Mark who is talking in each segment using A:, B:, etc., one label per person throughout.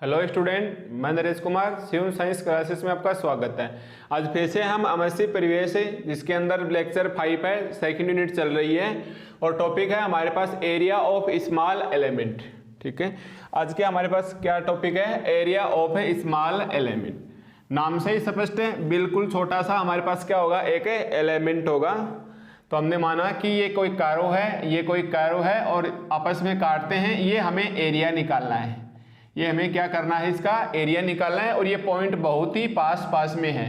A: Hello student, मैं Naresh Kumar civil science classes में आपका स्वागत है। आज फिर से हम एमएससी परिवेश है जिसके अंदर लेक्चर 5 है, सेकंड यूनिट चल रही है और टॉपिक है हमारे पास एरिया ऑफ स्मॉल एलिमेंट। ठीक है, आज के हमारे पास क्या टॉपिक है? Area of small element. नाम से ही स्पष्ट है, बिल्कुल छोटा सा हमारे पास क्या होगा, एक एलिमेंट होगा। तो हमने माना कि ये कोई कारो है, ये कोई कारो है और आपस में काटते हैं, ये हमें एरिया निकालना है। ये हमें क्या करना है, इसका एरिया निकालना है और ये पॉइंट बहुत ही पास में है।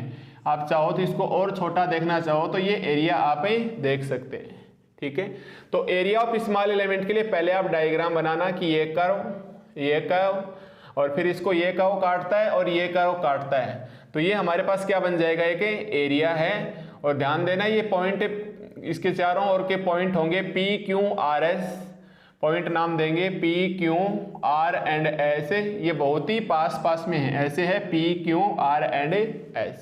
A: आप चाहो तो इसको और छोटा देखना चाहो तो ये एरिया आप ही देख सकते हैं। ठीक है, तो एरिया ऑफ स्मॉल एलिमेंट के लिए पहले आप डायग्राम बनाना कि ये कर्व और फिर इसको ये कर्व काटता है और ये कर्व काटता है, तो ये हमारे पास क्या बन जाएगा, एक एरिया है। और ध्यान देना ये पॉइंट, इसके चारों ओर के पॉइंट होंगे P Q R S, point नाम देंगे P Q R and S। ये बहुत ही पास में है, ऐसे है P Q R and S।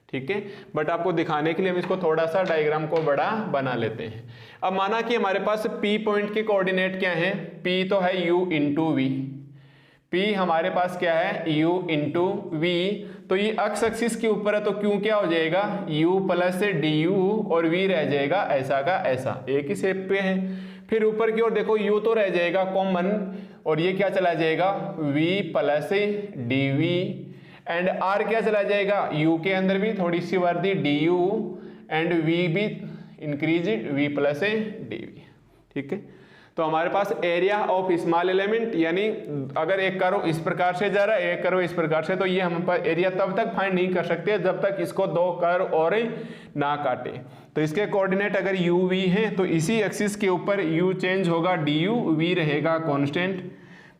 A: ठीक है, बट आपको दिखाने के लिए हम इसको थोड़ा सा डायग्राम को बड़ा बना लेते हैं। अब माना कि हमारे पास P पॉइंट के कोऑर्डिनेट क्या हैं? P तो है U इंटू V। P हमारे पास क्या है? U into V। तो ये एक्स एक्सिस के ऊपर है तो Q क्या हो जाएगा? U प्लस du और V रह जाएगा ऐसा का ऐसा, एक ही शेप पे है। फिर ऊपर की ओर देखो, U तो रह जाएगा कॉमन और ये क्या चला जाएगा? V plus dV and R क्या चला जाएगा? U के अंदर भी थोड़ी सी वर्दी du एंड V भी इंक्रीज V प्लस dV। ठीक है, तो हमारे पास एरिया ऑफ स्मॉल एलिमेंट, यानी अगर एक कर्व इस प्रकार से जा रहा है, एक कर्व इस प्रकार से, तो ये हम एरिया तब तक फाइंड नहीं कर सकते जब तक इसको दो कर्व और ना काटे। तो इसके कोऑर्डिनेट अगर u v है तो इसी एक्सिस के ऊपर u चेंज होगा du, v रहेगा कांस्टेंट।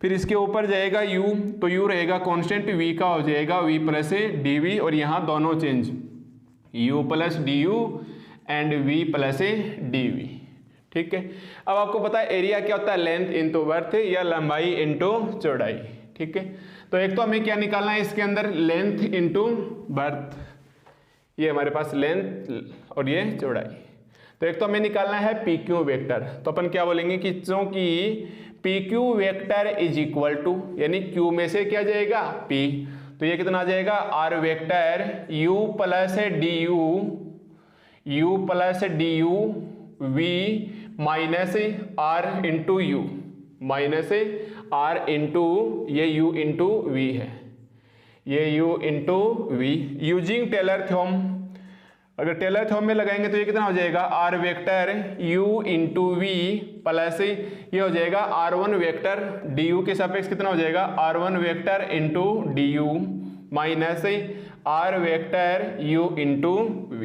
A: फिर इसके ऊपर जाएगा u, तो u रहेगा कांस्टेंट, v का हो जाएगा v प्लस dv और यहाँ दोनों change u plus du and v plus dv। ठीक है, अब आपको पता है एरिया क्या होता है? लेंथ इंटू बर्थ या लंबाई इंटू चौड़ाई। ठीक है, तो एक तो हमें क्या निकालना है इसके अंदर? लेंथ इंटू बर्थ, ये हमारे पास लेंथ और ये चौड़ाई। तो एक तो हमें निकालना है पी क्यू वेक्टर। तो अपन क्या बोलेंगे कि चूंकि P Q vector is equal to, यानी क्यू में से क्या जाएगा? पी, तो ये कितना आ जाएगा? R vector u plus du v minus r into u, minus r into ये u इंटू v है, ये u into v। Using Taylor theorem, अगर टेलर थ्योरम में लगाएंगे तो ये कितना हो जाएगा? r vector u into v plus ये हो जाएगा r1 वेक्टर du के सापेक्ष कितना हो जाएगा? r1 vector into du minus r vector u into v।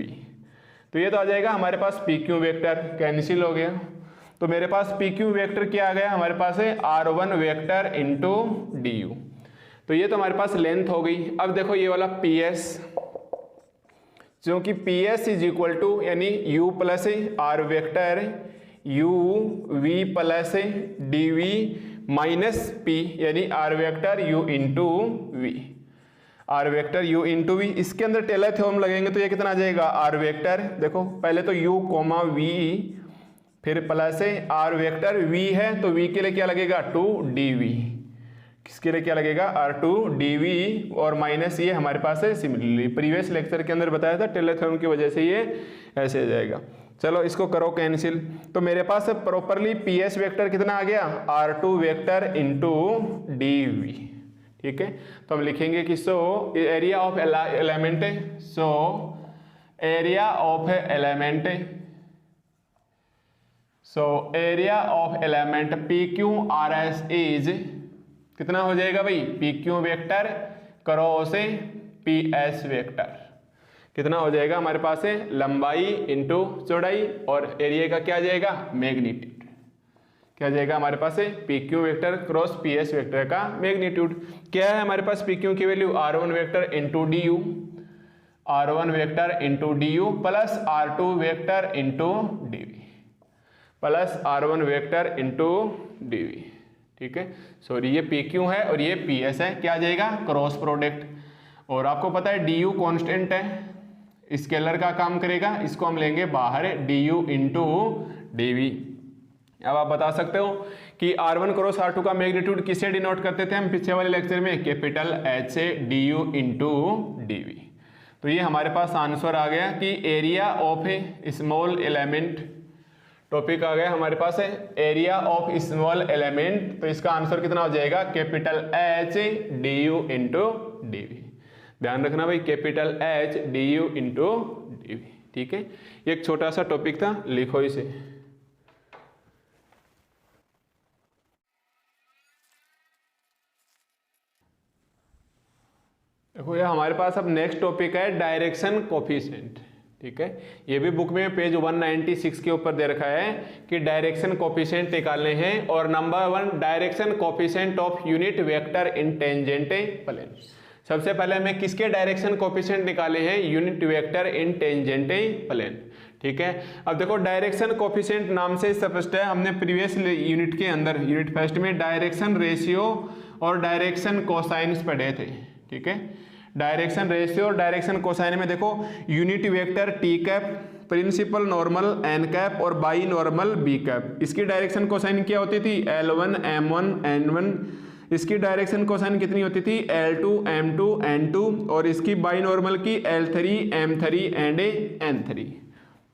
A: तो ये तो आ जाएगा हमारे पास पी क्यू वेक्टर, कैंसिल हो गया। तो मेरे पास पी क्यू वेक्टर क्या आ गया? हमारे पास है r1 वेक्टर इंटू du। तो ये तो हमारे पास लेंथ हो गई। अब देखो ये वाला PS, क्योंकि PS इज इक्वल टू, यानी u plus r vector u v plus dv minus p, यानी r vector u into v, R vector u into v. इसके अंदर टेलर थ्योरम लगेंगे तो ये कितना आ जाएगा? आर वेक्टर, देखो पहले तो u कोमा v, फिर प्लस आर वेक्टर v है तो v के लिए क्या लगेगा? 2dv। किसके लिए क्या लगेगा? r2 dv और माइनस ये हमारे पास है सिमिलरली, प्रीवियस लेक्चर के अंदर बताया था टेलर थ्योरम की वजह से ये ऐसे आ जाएगा। चलो इसको करो कैंसिल। तो मेरे पास प्रॉपरली PS वेक्टर कितना आ गया? r2 vector into dv। ठीक है, तो हम लिखेंगे कि so area of element, so area of element, so area of element P Q R S is कितना हो जाएगा भाई? P Q vector cross P S vector, कितना हो जाएगा हमारे पास है? लंबाई इंटू चौड़ाई और एरिया का क्या आ जाएगा? मैग्नीट्यूड। क्या जाएगा हमारे पास है? P Q vector cross P S vector का मैग्नीट्यूड। क्या है हमारे पास? पी क्यू की value r1 vector into D r1 vector into du plus r2 vector into dv plus r1 vector into dv। ठीक है, सॉरी ये पी क्यू है और ये पी एस है, क्या आ जाएगा? Cross product. और आपको पता है du कॉन्स्टेंट है, स्केलर का काम करेगा, इसको हम लेंगे बाहर du इंटू dv। अब आप बता सकते हो कि R1 क्रॉस R2 का मैग्नीट्यूड किससे डिनोट करते थे हम पिछले वाले लेक्चर में, कैपिटल H से du इंटू dv। तो ये हमारे पास आंसर आ गया कि area of a small element, topic आ गया हमारे पास है एरिया ऑफ स्मॉल एलिमेंट। तो इसका आंसर कितना हो जाएगा, capital H du into dv। ध्यान रखना भाई, capital H du into dv। ठीक है, ये एक छोटा सा टॉपिक था, लिखो इसे। देखो ये हमारे पास अब नेक्स्ट टॉपिक है डायरेक्शन कोफिशिएंट। ठीक है, ये भी बुक में पेज 196 के ऊपर दे रखा है कि डायरेक्शन कोफिशिएंट निकालने हैं। और number 1 direction coefficient of unit vector in tangent plane. सबसे पहले हमें किसके डायरेक्शन कोफिशिएंट निकाले हैं, unit vector in tangent plane. ठीक है, अब देखो डायरेक्शन कोफिशिएंट नाम से स्पष्ट है, हमने प्रीवियस यूनिट के अंदर यूनिट फर्स्ट में डायरेक्शन रेशियो और डायरेक्शन कोसाइन्स पढ़े थे। ठीक है, डायरेक्शन रेशियो और डायरेक्शन कोसाइन में देखो unit vector T cap, principal normal N cap और बाई नॉर्मल बी कैप, इसकी डायरेक्शन कोसाइन क्या होती थी, L1 M1 N1। इसकी डायरेक्शन कोसाइन कितनी होती थी, L2 M2 N2 और इसकी बाई नॉर्मल की L3 M3 एंड N3।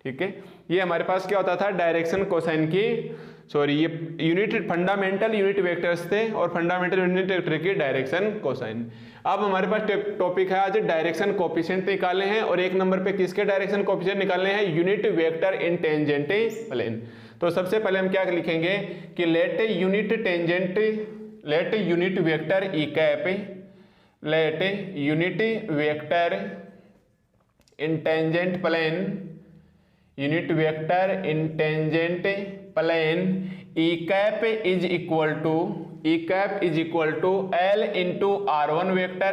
A: ठीक है, ये हमारे पास क्या होता था डायरेक्शन कोसाइन की, सॉरी ये यूनिट फंडामेंटल यूनिट वेक्टर्स थे और फंडामेंटल यूनिट वेक्टर की डायरेक्शन कोसाइन। अब हमारे पास टॉपिक है आज डायरेक्शन कोफिशिएंट निकालने हैं और एक नंबर पे किसके डायरेक्शन कोफिशिएंट निकालने हैं, unit vector in tangent plane. तो सबसे पहले हम क्या लिखेंगे कि let unit vector E cap, let unit vector in tangent plane, unit vector in tangent plane E cap is equal to L into R1 vector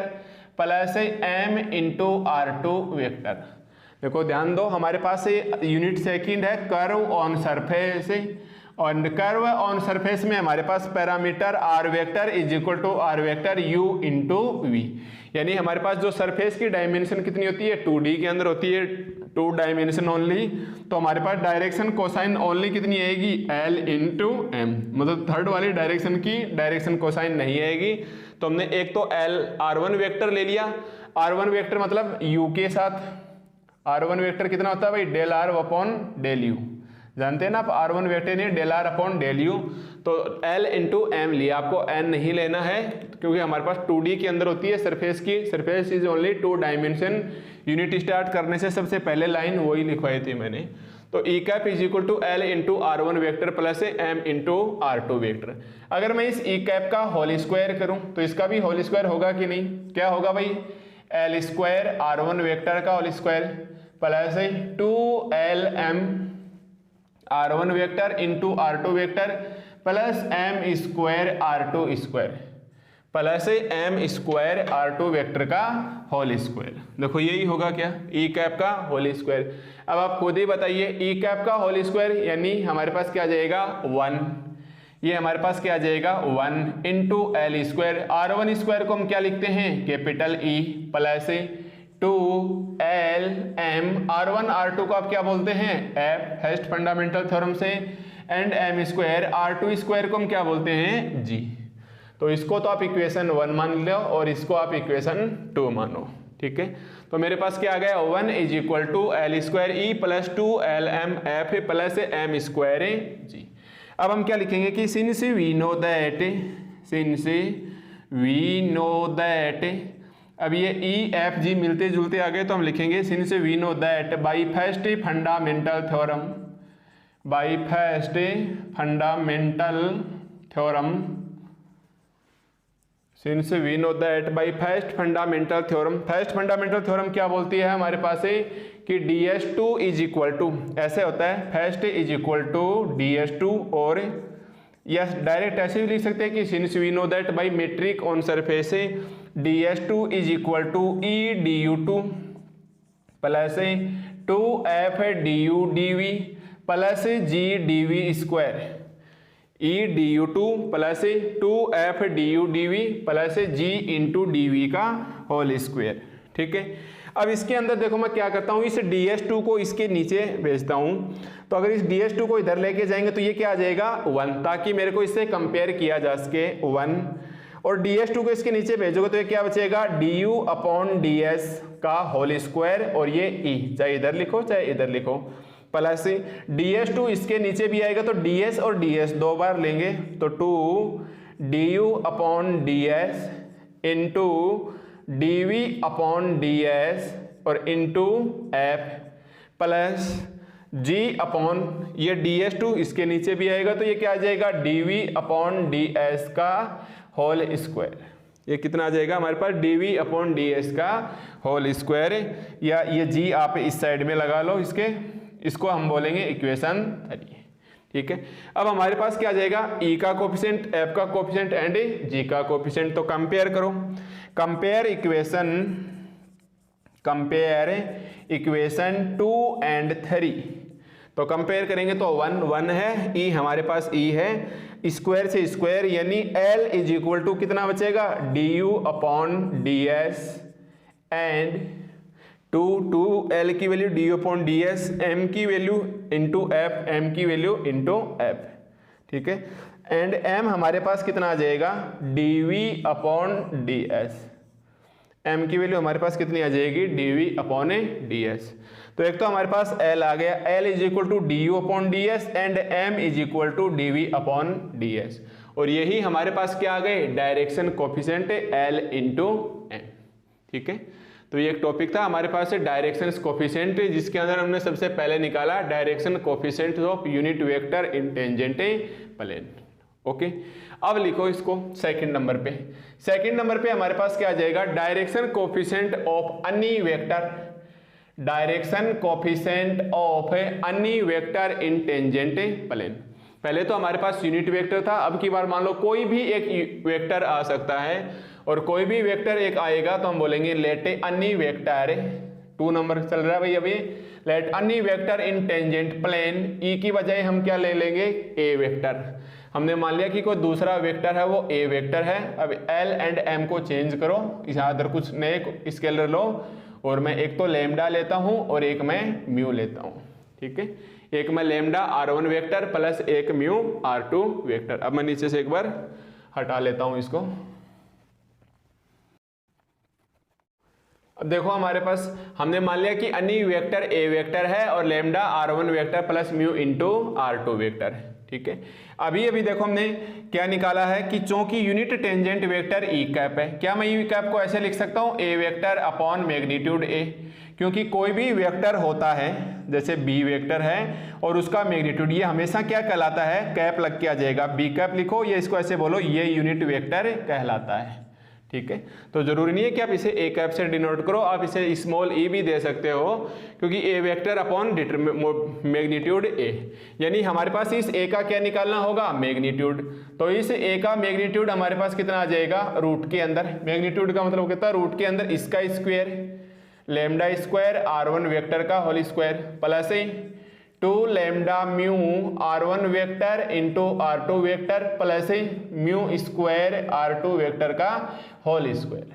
A: plus M into R2 vector. देखो ध्यान दो, हमारे पास यूनिट सेकंड है curve on surface, और curve on surface में हमारे पास parameter R vector is equal to R vector U into V। यानी हमारे पास जो सरफेस की डायमेंशन कितनी होती है, 2D के अंदर होती है, 2 डायमेंशन ओनली। तो हमारे पास डायरेक्शन कोसाइन ओनली कितनी आएगी, L इंटू M, मतलब थर्ड वाली डायरेक्शन की डायरेक्शन कोसाइन नहीं आएगी। तो हमने एक तो R1 वेक्टर ले लिया, R1 वेक्टर मतलब U के साथ, R1 वेक्टर कितना होता है भाई, del R upon del U, जानते हैं ना आप, R1 वेक्टर नहीं del R upon del U। तो L इंटू M लिया, आपको N नहीं लेना है क्योंकि हमारे पास 2D के अंदर होती है सरफेस की, surface is only 2 dimension. Unit start करने से सबसे पहले लाइन वही लिखवाई थी मैंने। तो E cap is equal to L into R1 vector plus M into R2 vector. अगर मैं इस ई कैप का होल स्क्वायर करूं तो इसका भी होल स्क्वायर होगा कि नहीं, क्या होगा भाई, L स्क्वायर R1 वेक्टर का whole square plus 2LM R1 vector into R2 vector plus M square R2 स्क्वायर plus M square R2 vector का होल स्क्वायर। देखो यही होगा क्या, ई कैप का होल स्क्वायर। अब आप खुद ही बताइए, ई कैप का होल स्क्वायर यानी हमारे पास क्या आ जाएगा 1, ये हमारे पास क्या आ जाएगा 1 into L square. R1 square को हम क्या लिखते हैं, capital E plus 2LM R1 R2 को आप क्या बोलते हैं, F फर्स्ट फंडामेंटल थ्योरम से, and M square R2 square को हम क्या बोलते हैं, G। तो इसको तो आप इक्वेशन 1 मान लो और इसको आप इक्वेशन 2 मानो। ठीक है, तो मेरे पास क्या आ गया 1 is equal to L square E plus 2LM F plus M square G। अब हम क्या लिखेंगे कि सिंस वी नो दैट, अब ये E F G मिलते जुलते आ गए तो हम लिखेंगे since we know that by first fundamental theorem, since we know that by first fundamental theorem क्या बोलती है हमारे पास है कि DS2 इज इक्वल टू, ऐसे होता है first is equal to DS2, और यस डायरेक्ट ऐसे भी लिख सकते हैं कि since we know that by metric on surface DS2 is equal to E du2 plus 2F du dv plus G dv square, E du2 plus 2F du dv plus G into dv का whole square. ठीक है, अब इसके अंदर देखो मैं क्या करता हूँ, इस ds2 को इसके नीचे भेजता हूँ। तो अगर इस ds2 को इधर लेके जाएंगे तो ये क्या आ जाएगा 1, ताकि मेरे को इससे कंपेयर किया जा सके 1। और ds2 को इसके नीचे भेजोगे तो ये क्या बचेगा du अपॉन ds का होल स्क्वायर, और ये e चाहे इधर लिखो चाहे इधर लिखो, प्लस ds2 इसके नीचे भी आएगा तो ds और ds दो बार लेंगे तो 2 du upon ds into dv upon ds और into f plus g upon ये ds2 इसके नीचे भी आएगा तो ये क्या आ जाएगा dv अपॉन ds का होल स्क्वायर। ये कितना आ जाएगा हमारे पास dv अपॉन ds का होल स्क्वायर, या ये g आप इस साइड में लगा लो इसको हम बोलेंगे इक्वेशन 3। ठीक है, अब हमारे पास क्या आ जाएगा e का कोफिशिएंट, f का कोफिशिएंट एंड g का कोफिशिएंट। तो कंपेयर करो, कंपेयर इक्वेशन 2 एंड 3। तो कंपेयर करेंगे तो 1 है, e हमारे पास e है, स्क्वायर से स्क्वायर यानी l इज इक्वल टू कितना बचेगा du upon ds and 2 l की value du upon ds, m की वैल्यू इंटू f, m की वैल्यू इंटू f। ठीक है, एंड m हमारे पास कितना आ जाएगा dv अपॉन ds, m की वैल्यू हमारे पास कितनी आ जाएगी dv अपॉन ds। तो एक तो हमारे पास l आ गया, l is equal to du upon ds and m is equal to dv upon ds, और यही हमारे पास क्या आ गए direction coefficient l into m। ठीक है, तो ये एक टॉपिक था हमारे पास डायरेक्शन कोफिशिएंट, जिसके अंदर हमने सबसे पहले निकाला direction coefficient of unit vector in tangent plane. Okay, अब लिखो इसको सेकंड नंबर पे। सेकंड नंबर पे हमारे पास क्या आ जाएगा direction coefficient of any vector, direction coefficient of any vector in tangent plane. पहले तो हमारे पास यूनिट वेक्टर था, अब की बार मान लो कोई भी एक वेक्टर आ सकता है, और कोई भी वेक्टर एक आएगा तो हम बोलेंगे लेट एनी वेक्टर, 2 नंबर चल रहा है भाई अभी, let any vector in tangent plane, ई की बजाय हम क्या ले लेंगे ए वेक्टर। हमने मान लिया कि कोई दूसरा वेक्टर है वो ए वेक्टर है। अब एल एंड एम को चेंज करो, यहाँ अदर कुछ नए स्केलर लो, और मैं एक तो लेमडा लेता हूँ और एक मैं म्यू लेता हूँ। ठीक है, एक मैं लेमडा r1 वेक्टर प्लस एक म्यू r2 वेक्टर। अब मैं नीचे से एक बार हटा लेता हूँ इसको। अब देखो हमारे पास हमने मान लिया कि एनी वेक्टर ए वेक्टर है और lambda r1 vector plus mu into r2 vector है। ठीक है, अभी देखो हमने क्या निकाला है कि चूंकि unit tangent vector E cap है, क्या मैं ई कैप को ऐसे लिख सकता हूँ ए वेक्टर अपॉन मैग्नीट्यूड ए, क्योंकि कोई भी वेक्टर होता है जैसे बी वेक्टर है और उसका मैग्नीट्यूड ये हमेशा क्या कहलाता है कैप लग के आ जाएगा, बी कैप लिखो, ये इसको ऐसे बोलो ये यूनिट वेक्टर कहलाता है। ठीक है, तो जरूरी नहीं है कि आप इसे ए कैप से डिनोट करो, आप इसे स्मॉल ई भी दे सकते हो, क्योंकि ए वेक्टर अपॉन मैग्नीट्यूड ए, यानी हमारे पास इस ए का क्या निकालना होगा मैग्नीट्यूड। तो इस ए का मैग्नीट्यूड हमारे पास कितना आ जाएगा रूट के अंदर, मैग्नीट्यूड का मतलब कितना रूट के अंदर इसका square lambda square r1 vector का whole square plus 2 lambda mu r1 vector into r2 vector plus mu square r2 vector का होल स्क्वायर।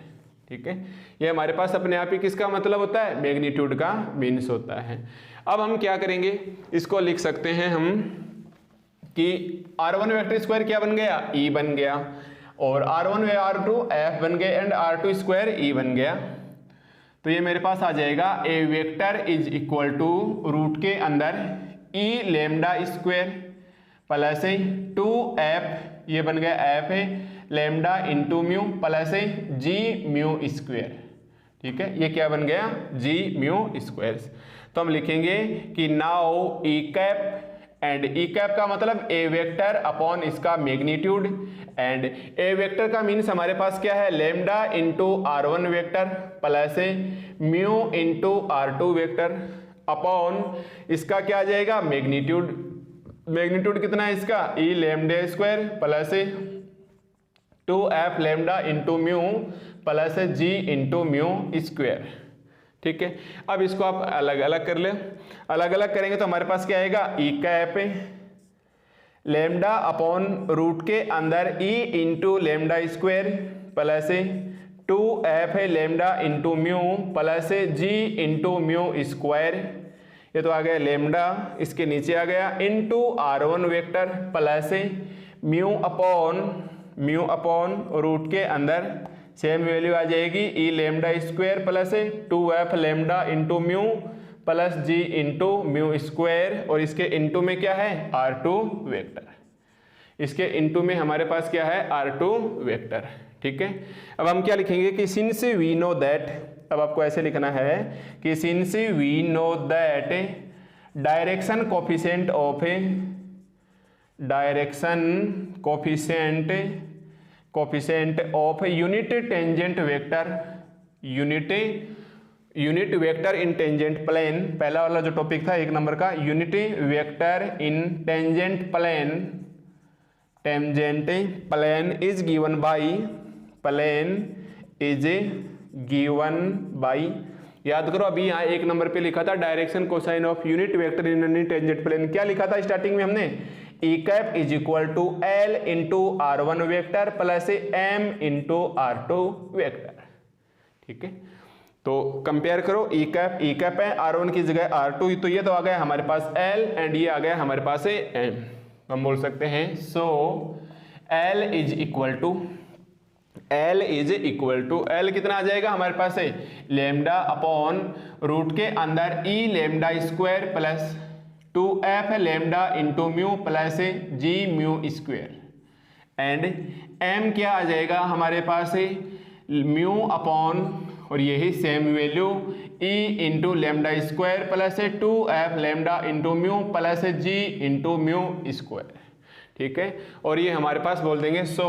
A: ठीक है, ये हमारे पास अपने आप ही किसका मतलब होता है मैग्नीट्यूड का मीन्स होता है। अब हम क्या करेंगे, इसको लिख सकते हैं हम कि r1 वेक्टर स्क्वायर क्या बन गया e बन गया, और r1 व r2 f बन गए एंड r2 स्क्वायर e बन गया। तो ये मेरे पास आ जाएगा ए vector is equal to root के अंदर E lambda square plus 2f, ये बन गया f है lambda into mu plus G mu square. ठीक है, ये क्या बन गया जी म्यू स्क्वायर। तो हम लिखेंगे कि now E cap and E cap का मतलब ए वेक्टर अपॉन इसका मैग्नीट्यूड, एंड ए वेक्टर का मीन्स हमारे पास क्या है lambda into r1 vector plus mu into r2 vector upon इसका क्या आ जाएगा मैग्नीट्यूड। मैग्नीट्यूड कितना है इसका E lambda square plus 2f lambda into mu plus G into mu square. ठीक है, अब इसको आप अलग अलग कर ले, अलग अलग करेंगे तो हमारे पास क्या आएगा E cap lambda upon root के अंदर E into lambda square plus 2f lambda into mu plus G into mu square, ये तो आ गया लेमडा, इसके नीचे आ गया into r1 vector plus mu upon root के अंदर सेम वैल्यू आ जाएगी E lambda square plus 2f lambda into mu plus G into mu square, और इसके इंटू में क्या है r2 वेक्टर, इसके इंटू में हमारे पास क्या है r2 वेक्टर। ठीक है, अब हम क्या लिखेंगे कि सिंस वी नो दैट, अब आपको ऐसे लिखना है कि since we know that direction coefficient of unit tangent vector, unit vector in tangent plane, पहला वाला जो टॉपिक था 1 नंबर का, unit vector in tangent plane is given by, याद करो अभी यहाँ 1 नंबर पे लिखा था direction cosine of unit vector in tangent plane, क्या लिखा था स्टार्टिंग में हमने, E cap is equal to L into r1 vector plus m into r2 vector. ठीक है, तो कंपेयर करो, ई कैप है, r1 की जगह r2, तो ये तो आ गया हमारे पास l एंड ये आ गया हमारे पास m, हम बोल सकते हैं so L is equal to L कितना आ जाएगा हमारे पास है लेमडा अपॉन रूट के अंदर E lambda square plus 2f lambda into mu plus G mu square, and m क्या आ जाएगा हमारे पास है म्यू अपॉन, और यही same value e into lambda square plus 2f lambda into mu plus G into mu square. ठीक है, और ये हमारे पास बोल देंगे so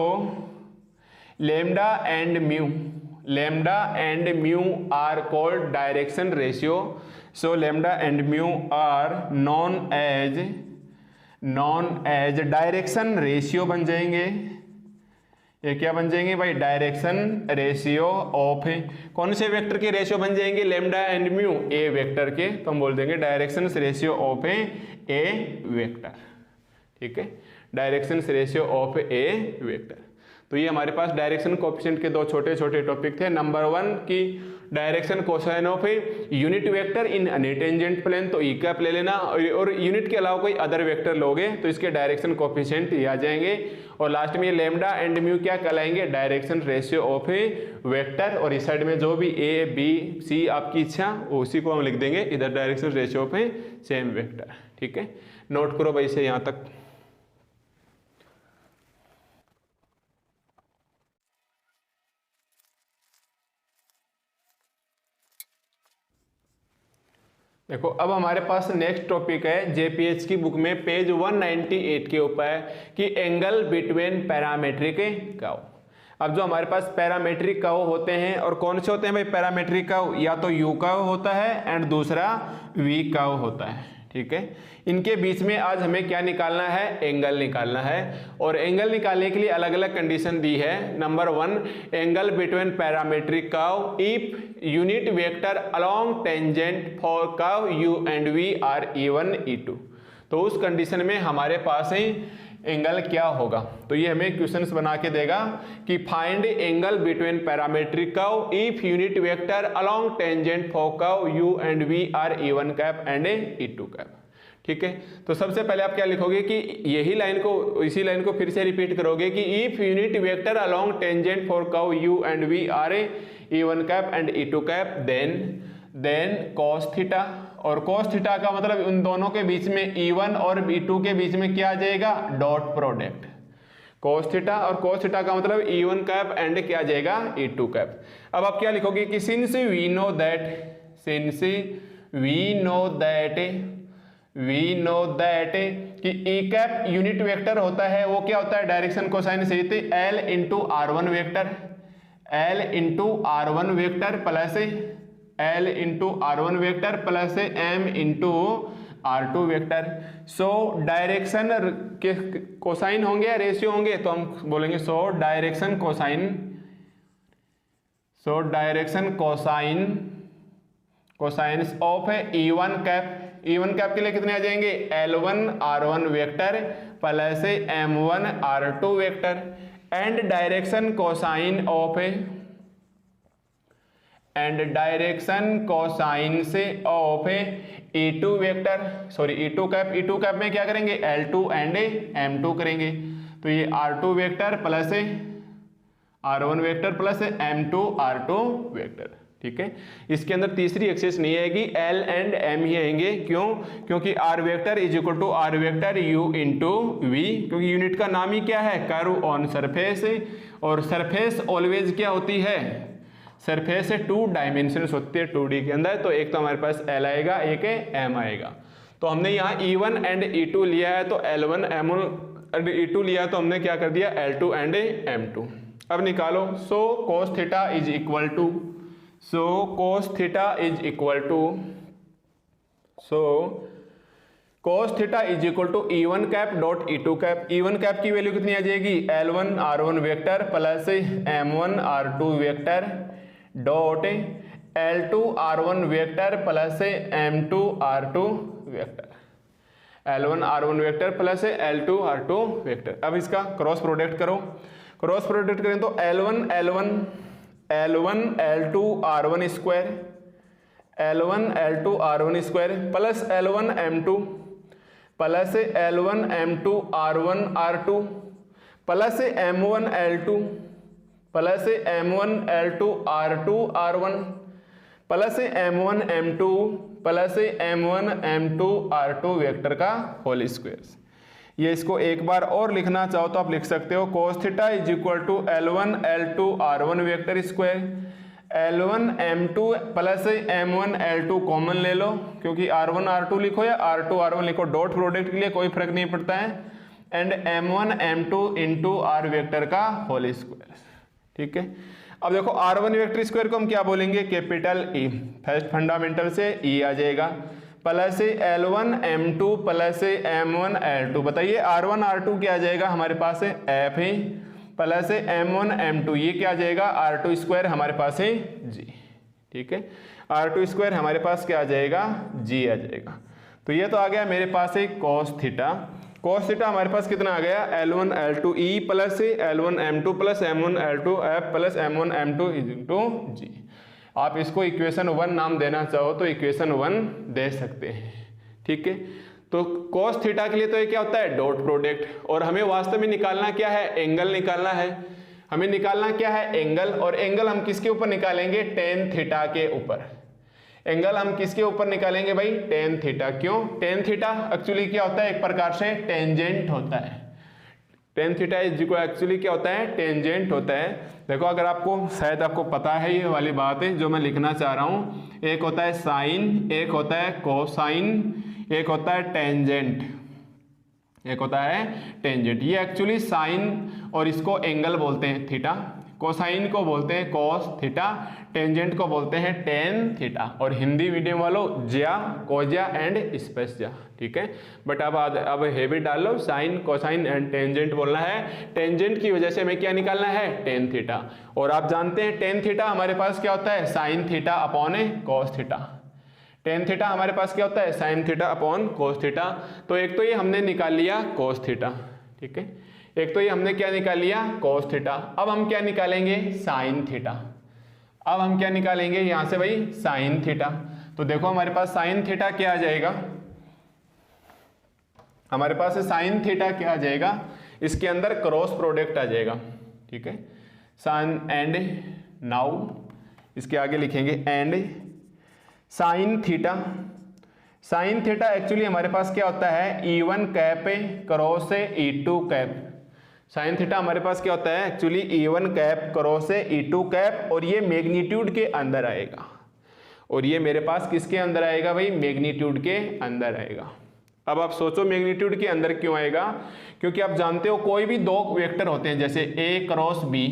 A: lambda and mu are called direction ratio, so lambda and mu are known as direction ratio बन जाएंगे, ये क्या बन जाएंगे भाई डायरेक्शन रेशियो ऑफ, कौन से वेक्टर के रेशियो बन जाएंगे lambda and mu, A vector के, तो हम बोल देंगे direction ratio of A vector. ठीक है, direction ratio of A vector, तो ये हमारे पास डायरेक्शन कोएफिशिएंट के 2 छोटे छोटे टॉपिक थे। नंबर 1 की direction cosine of unit vector in any tangent plane, तो ई कैप ले लेना, और यूनिट के अलावा कोई अदर वेक्टर लोगे तो इसके डायरेक्शन कोएफिशिएंट ये आ जाएंगे, और लास्ट में लेमडा एंड म्यू क्या कहलाएंगे डायरेक्शन रेशियो ऑफ वेक्टर, और इस साइड में जो भी ए बी सी आपकी इच्छा उसी को हम लिख देंगे इधर direction ratio of same vector. ठीक है, नोट करो भाई से यहाँ तक। देखो अब हमारे पास नेक्स्ट टॉपिक है जेपीएच की बुक में पेज 198 के ऊपर कि एंगल बिटवीन पैरामेट्रिक कर्व। अब जो हमारे पास पैरामेट्रिक कर्व होते हैं, और कौन से होते हैं भाई पैरामेट्रिक कर्व, या तो यू कर्व होता है एंड दूसरा वी कर्व होता है। ठीक है, इनके बीच में आज हमें क्या निकालना है, एंगल निकालना है, और एंगल निकालने के लिए अलग अलग कंडीशन दी है। Number 1 angle between parametric curve if unit vector along tangent for curve u and v are e1 e2, तो उस कंडीशन में हमारे पास ही एंगल क्या होगा। तो ये हमें क्वेश्चंस बना के देगा कि find angle between parametric curve if unit vector along tangent for curve u and v are e1 cap and e2 cap. ठीक है, तो सबसे पहले आप क्या लिखोगे कि यही लाइन को, इसी लाइन को फिर से रिपीट करोगे कि if unit vector along tangent for curve u and v are e1 cap and e2 cap then cos theta, और cos थीटा का मतलब उन दोनों के बीच में e1 और e2 के बीच में क्या आ जाएगा डॉट प्रोडक्ट, cos थीटा, और cos थीटा का मतलब e1 कैप एंड क्या आ जाएगा e2 कैप। अब आप क्या लिखोगे कि सिंस वी नो दैट कि e कैप यूनिट वेक्टर होता है, वो क्या होता है डायरेक्शन कोसाइन सहित l into r1 vector plus m into r2 vector. So direction के कोसाइन होंगे या रेशियो होंगे, तो हम बोलेंगे so direction cosine of e1 cap के लिए कितने आ जाएंगे l1 r1 vector plus m1 r2 vector, and direction cosine of and direction cosine से of E2 vector, sorry E2 cap में क्या करेंगे L2 एंड M2 करेंगे। तो ये R2 vector plus R1 vector plus M2 R2 vector, ठीक है। इसके अंदर तीसरी एक्सिस नहीं आएगी, L एंड M ही आएंगे। क्यों? क्योंकि R vector is equal to R vector U into V, क्योंकि यूनिट का नाम ही क्या है, कर्व ऑन सरफेस, और सरफेस ऑलवेज क्या होती है, सरफेस है 2 डायमेंशंस होती है 2D के अंदर। तो एक तो हमारे पास L आएगा, एक है M आएगा। तो हमने यहाँ E1 एंड E2 लिया है, तो L1 M1 एंड E2 लिया है, तो हमने क्या कर दिया L2 एंड M2। अब निकालो। So cos theta is equal to, so cos theta is equal to, so cos theta is equal to E1 cap dot E2 cap. E1 cap की वैल्यू कितनी आ जाएगी, L1 R1 vector plus M1 R2 vector dot L2 R1 vector plus M2 R2 vector, L1 R1 vector plus L2 R2 vector. अब इसका cross product करो, cross product करें तो L1 L2 R1 square, L1 L2 R1 square plus L1 M2 plus L1 M2 R1 R2 plus M1 L2 plus M1 L2 R2 R1 plus M1 M2 plus M1 M2 R2 vector का whole square. ये इसको एक बार और लिखना चाहो तो आप लिख सकते हो cos theta is equal to L1 L2 R1 vector square, L1 M2 plus M1 L2 common ले लो, क्योंकि R1 R2 लिखो या R2 R1 लिखो, डॉट प्रोडक्ट के लिए कोई फर्क नहीं पड़ता है, and M1 M2 into R vector का होल स्क्वायर, ठीक है। अब देखो R1 वेक्टर स्क्वायर को हम क्या बोलेंगे, कैपिटल E, फर्स्ट फंडामेंटल से E आ जाएगा, plus L1 M2 plus M1 L2। बताइए R1 R2 क्या आ जाएगा हमारे पास है F है, प्लस M1 M2 ये क्या आ जाएगा R2 स्क्वायर हमारे पास है G, ठीक है। R2 स्क्वायर हमारे पास क्या आ जाएगा, G आ जाएगा। तो ये तो आ गया मेरे पास है cos थीटा। cos थीटा हमारे पास कितना आ गया, L1 L2 E plus L1 M2 plus M1 L2 F plus M1 M2 into G। आप इसको इक्वेशन 1 नाम देना चाहो तो इक्वेशन 1 दे सकते हैं, ठीक है। तो cos थीटा के लिए तो ये क्या होता है, डॉट प्रोडक्ट, और हमें वास्तव में निकालना क्या है, एंगल निकालना है। हमें निकालना क्या है, एंगल, और एंगल हम किसके ऊपर निकालेंगे, tan थीटा के ऊपर। एंगल हम किसके ऊपर निकालेंगे भाई, tan थीटा। क्यों, tan थीटा एक्चुअली क्या होता है, एक प्रकार से टेंजेंट होता है। tan थीटा एक्चुअली क्या होता है, टेंजेंट होता है। देखो अगर आपको शायद आपको पता है ये वाली बात है जो मैं लिखना चाह रहा हूँ, एक होता है साइन, एक होता है कोसाइन, एक होता है टेंजेंट, एक होता है टेंजेंट। ये एक्चुअली साइन और इसको एंगल बोलते हैं थीटा, कोसाइन को बोलते हैं कोस थीटा, टेंजेंट को बोलते हैं टेन थीटा, और हिंदी मीडियम वालों ज्या, कोज्या एंड स्पेस ज्या, ठीक है। बट अब हेबिट डाल लो, साइन कोसाइन एंड टेंजेंट बोलना है। टेंजेंट की वजह से हमें क्या निकालना है, टेन थीटा, और आप जानते हैं टेन थीटा हमारे पास क्या होता है, sine theta upon cos theta. Tan theta हमारे पास क्या होता है, sine theta upon cos theta. तो एक तो ये हमने निकाल लिया कोस थीटा, ठीक है, एक तो ये हमने क्या निकाल लिया कोस थीटा। अब हम क्या निकालेंगे, साइन थीटा। अब हम क्या निकालेंगे यहां से भाई, साइन थीटा। तो देखो हमारे पास साइन थीटा क्या आ जाएगा, हमारे पास साइन थीटा क्या आ जाएगा, इसके अंदर क्रॉस प्रोडक्ट आ जाएगा, ठीक है। साइन एंड नाउ इसके आगे लिखेंगे and sine theta. Sine theta actually हमारे पास क्या होता है, E1 cap cross E2 cap. Sine theta हमारे पास क्या होता है, actually E1 cap cross E2 cap, और ये मैग्नीट्यूड के अंदर आएगा, और ये मेरे पास किसके अंदर आएगा भाई, मैग्नीट्यूड के अंदर आएगा। अब आप सोचो मैग्नीट्यूड के अंदर क्यों आएगा, क्योंकि आप जानते हो कोई भी दो वेक्टर होते हैं जैसे A क्रॉस B,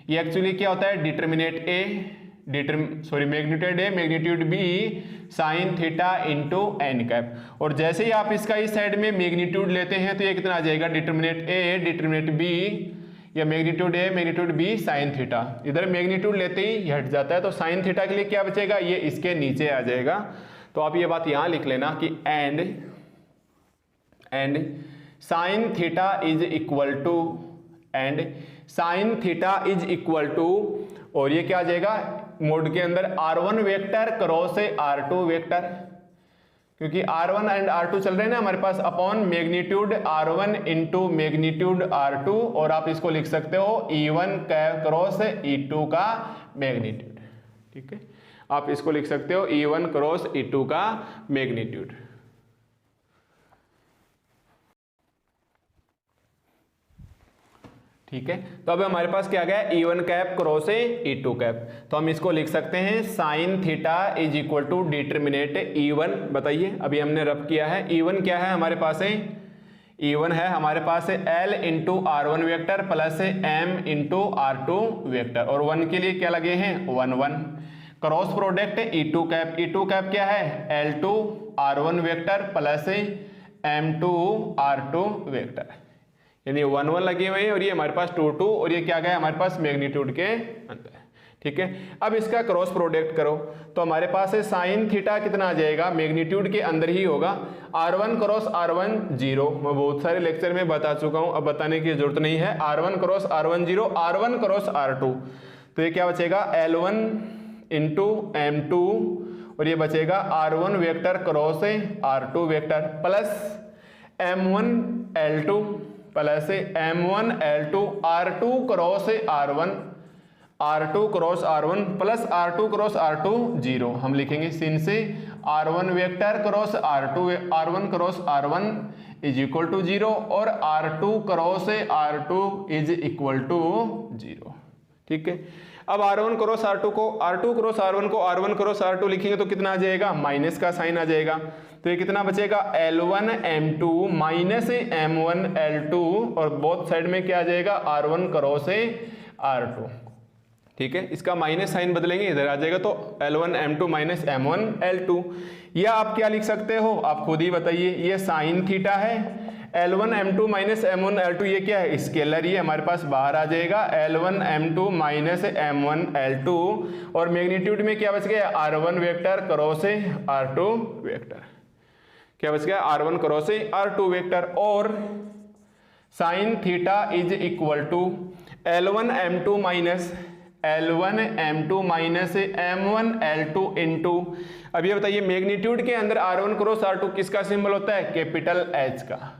A: ये एक्चुअली क्या होता है, determinant A magnitude A magnitude B sine theta into N cap, और जैसे ही आप इसका इस साइड में मैग्नीट्यूड लेते हैं तो ये कितना आ जाएगा, डिटर्मिनेट A डिटर्मिनेट B, या magnitude A magnitude B sine theta. इधर मैग्नीट्यूड लेते ही हट जाता है, तो साइन थीटा के लिए क्या बचेगा, ये इसके नीचे आ जाएगा। तो आप ये बात यहां लिख लेना कि and sine theta is equal to, and sine theta is equal to, और ये क्या आ जाएगा, मोड के अंदर R1 vector cross R2 vector, क्योंकि R1 एंड R2 चल रहे हैं ना हमारे पास, upon magnitude R1 into magnitude R2, और आप इसको लिख सकते हो E1 क्रॉस E2 का मैग्नीट्यूड। ठीक है, आप इसको लिख सकते हो E1 क्रॉस E2 का मैग्नीट्यूड। ठीक है, तो अब हमारे पास क्या गया, E1 cap cross E2 cap, तो हम इसको लिख सकते हैं sine theta is equal to determinant E1। बताइए, अभी हमने रब किया है, E1 क्या है हमारे पास है, E1 है हमारे पास L into R1 vector plus M into R2 vector, और 1 के लिए क्या लगे हैं 1 1, cross product E2 cap, E2 cap क्या है L2 R1 vector plus M2 R2 vector, यानी 1 1 लगे हुए हैं, और ये हमारे पास 2 2, और ये क्या गया हमारे पास मैग्नीट्यूड के अंदर। ठीक है, अब इसका क्रॉस प्रोडक्ट करो तो हमारे पास है साइन थीटा कितना आ जाएगा, मैग्नीट्यूड के अंदर ही होगा, R1 क्रॉस R1 0, मैं बहुत सारे लेक्चर में बता चुका हूं, अब बताने की जरूरत नहीं है। R1 cross R1 0, R1 cross R2, तो ये क्या बचेगा L1 इंटू M2, और ये बचेगा R1 vector cross R2 vector plus M1 L2 plus M1 L2 R2 cross R1, R2 cross R1 plus R2 cross R2 0, हम लिखेंगे सिन से R1 vector cross R2, R1 cross R1 is equal to 0, और R2 cross R2 is equal to 0। ठीक है, अब R1 cross R2 को, R2 cross R1 को R1 cross R2 लिखेंगे तो कितना आ जाएगा, माइनस का साइन आ जाएगा, तो ये कितना बचेगा L1 M2 minus M1 L2, और बोथ साइड में क्या आ जाएगा R1 क्रॉस R2। ठीक है, इसका माइनस साइन बदलेंगे, इधर आ जाएगा, तो L1 M2 minus M1 L2, या आप क्या लिख सकते हो आप खुद ही बताइए, ये साइन थीटा है, L1 M2 minus M1 L2 ये क्या है स्केलर, ये हमारे पास बाहर आ जाएगा L1 M2 minus M1 L2, और मैग्नीट्यूड में क्या बच गया R1 vector cross R2 vector, क्या बच गया R1 क्रॉस R2 वेक्टर, और sine theta is equal to L1 M2 minus M1 L2 into, अब ये बताइए मैग्नीट्यूड के अंदर R1 क्रॉस R2 किसका सिंबल होता है, कैपिटल H का,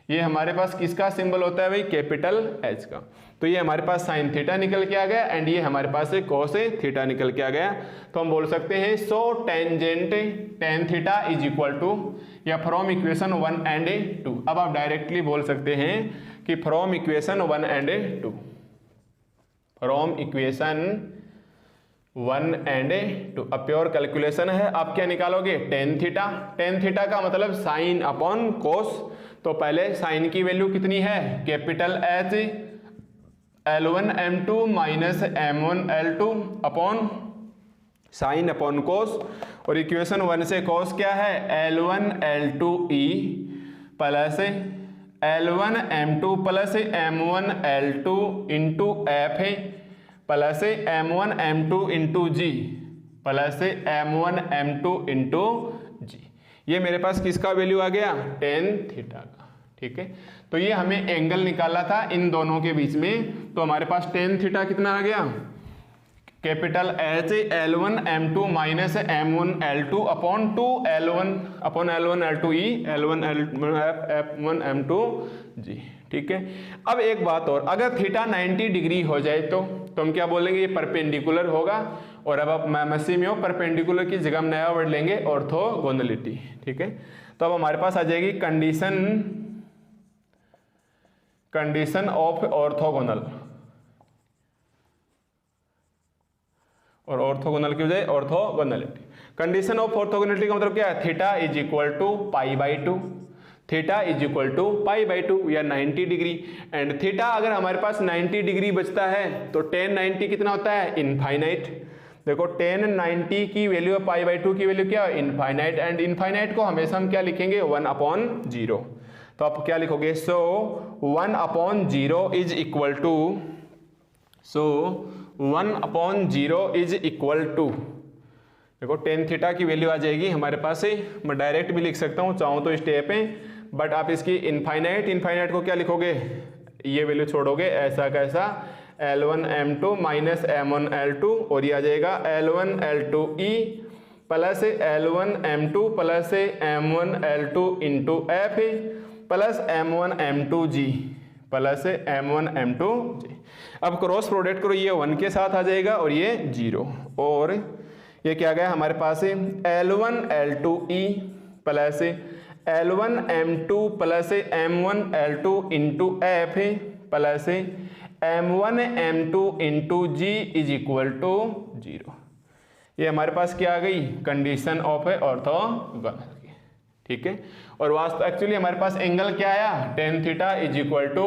A: ये हमारे पास किसका सिंबल होता है भाई, कैपिटल H का, तो ये हमारे पास साइन थीटा निकल के आ गया, एंड ये हमारे पास कोस थीटा निकल के आ गया, तो हम बोल सकते हैं so tangent tan theta is equal to, या फ्रॉम इक्वेशन 1 एंड 2, अब आप डायरेक्टली बोल सकते हैं कि from equation 1 and 2, from equation 1 and 2, अब प्योर कैलकुलेशन है, आप क्या निकालोगे टेन थीटा, टेन थीटा का मतलब साइन अपॉन कोस, तो पहले साइन की वैल्यू कितनी है capital H L1 M2 minus M1 L2 upon sine upon cos, और इक्वेशन 1 से कोस क्या है L1 L2 E plus L1 M2 plus M1 L2 into F है plus M1 M2 into G plus M1 M2 into G, ये मेरे पास किसका value आ गया tan theta का। ठीक है, तो ये हमें एंगल निकाला था इन दोनों के बीच में, तो हमारे पास टेन थीटा कितना आ गया capital H L1 M2 minus M1 L2 upon 2 L1 upon L1 L2 E L1 F1 M2 G। ठीक है, अब एक बात और, अगर थीटा 90 डिग्री हो जाए तो हम क्या बोलेंगे ये परपेंडिकुलर होगा, और अब आप मैथमेटिक्स में हो परपेंडिकुलर की जगह हम नया वर्ड लेंगे ऑर्थोगोनलिटी। ठीक है, तो अब हमारे पास आ जाएगी कंडीशन ऑफ ऑर्थोगोनल, और ऑर्थोगोनल की बजाय ऑर्थोगोनलिटी। कंडीशन ऑफ ऑर्थोगोनलिटी का मतलब क्या है, theta is equal to pi by 2, theta is equal to pi by 2 या 90 डिग्री, एंड थीटा अगर हमारे पास 90 डिग्री बचता है तो tan 90 कितना होता है इनफाइनाइट। देखो tan 90 की वैल्यू और पाई बाई 2 की वैल्यू क्या है इनफाइनाइट, एंड इनफाइनाइट को हमेशा हम क्या लिखेंगे 1/0, तो आप क्या लिखोगे so 1/0 is equal to, so 1/0 is equal to, देखो tan थीटा की वैल्यू आ जाएगी हमारे पास से, मैं डायरेक्ट भी लिख सकता हूँ चाहूँ तो स्टेप है, बट आप इसकी इनफाइनाइट को क्या लिखोगे, ये वैल्यू छोड़ोगे ऐसा कैसा L1M2 माइनस M1L2 और ये आ जाएगा L1L2E plus L1M2 plus M1L2 into F plus M1M2G plus M1M2G। अब क्रॉस प्रोडक्ट करो, ये 1 के साथ आ जाएगा और ये 0 और ये क्या गया हमारे पास L1L2E plus L1M2 plus M1L2 into F plus M1M2 into G is equal to 0। ये हमारे पास क्या आ गई, कंडीशन ऑफ है ऑर्थोगोनल की, ठीक है। और वास्तव एक्चुअली हमारे पास एंगल क्या आया, tan theta is equal to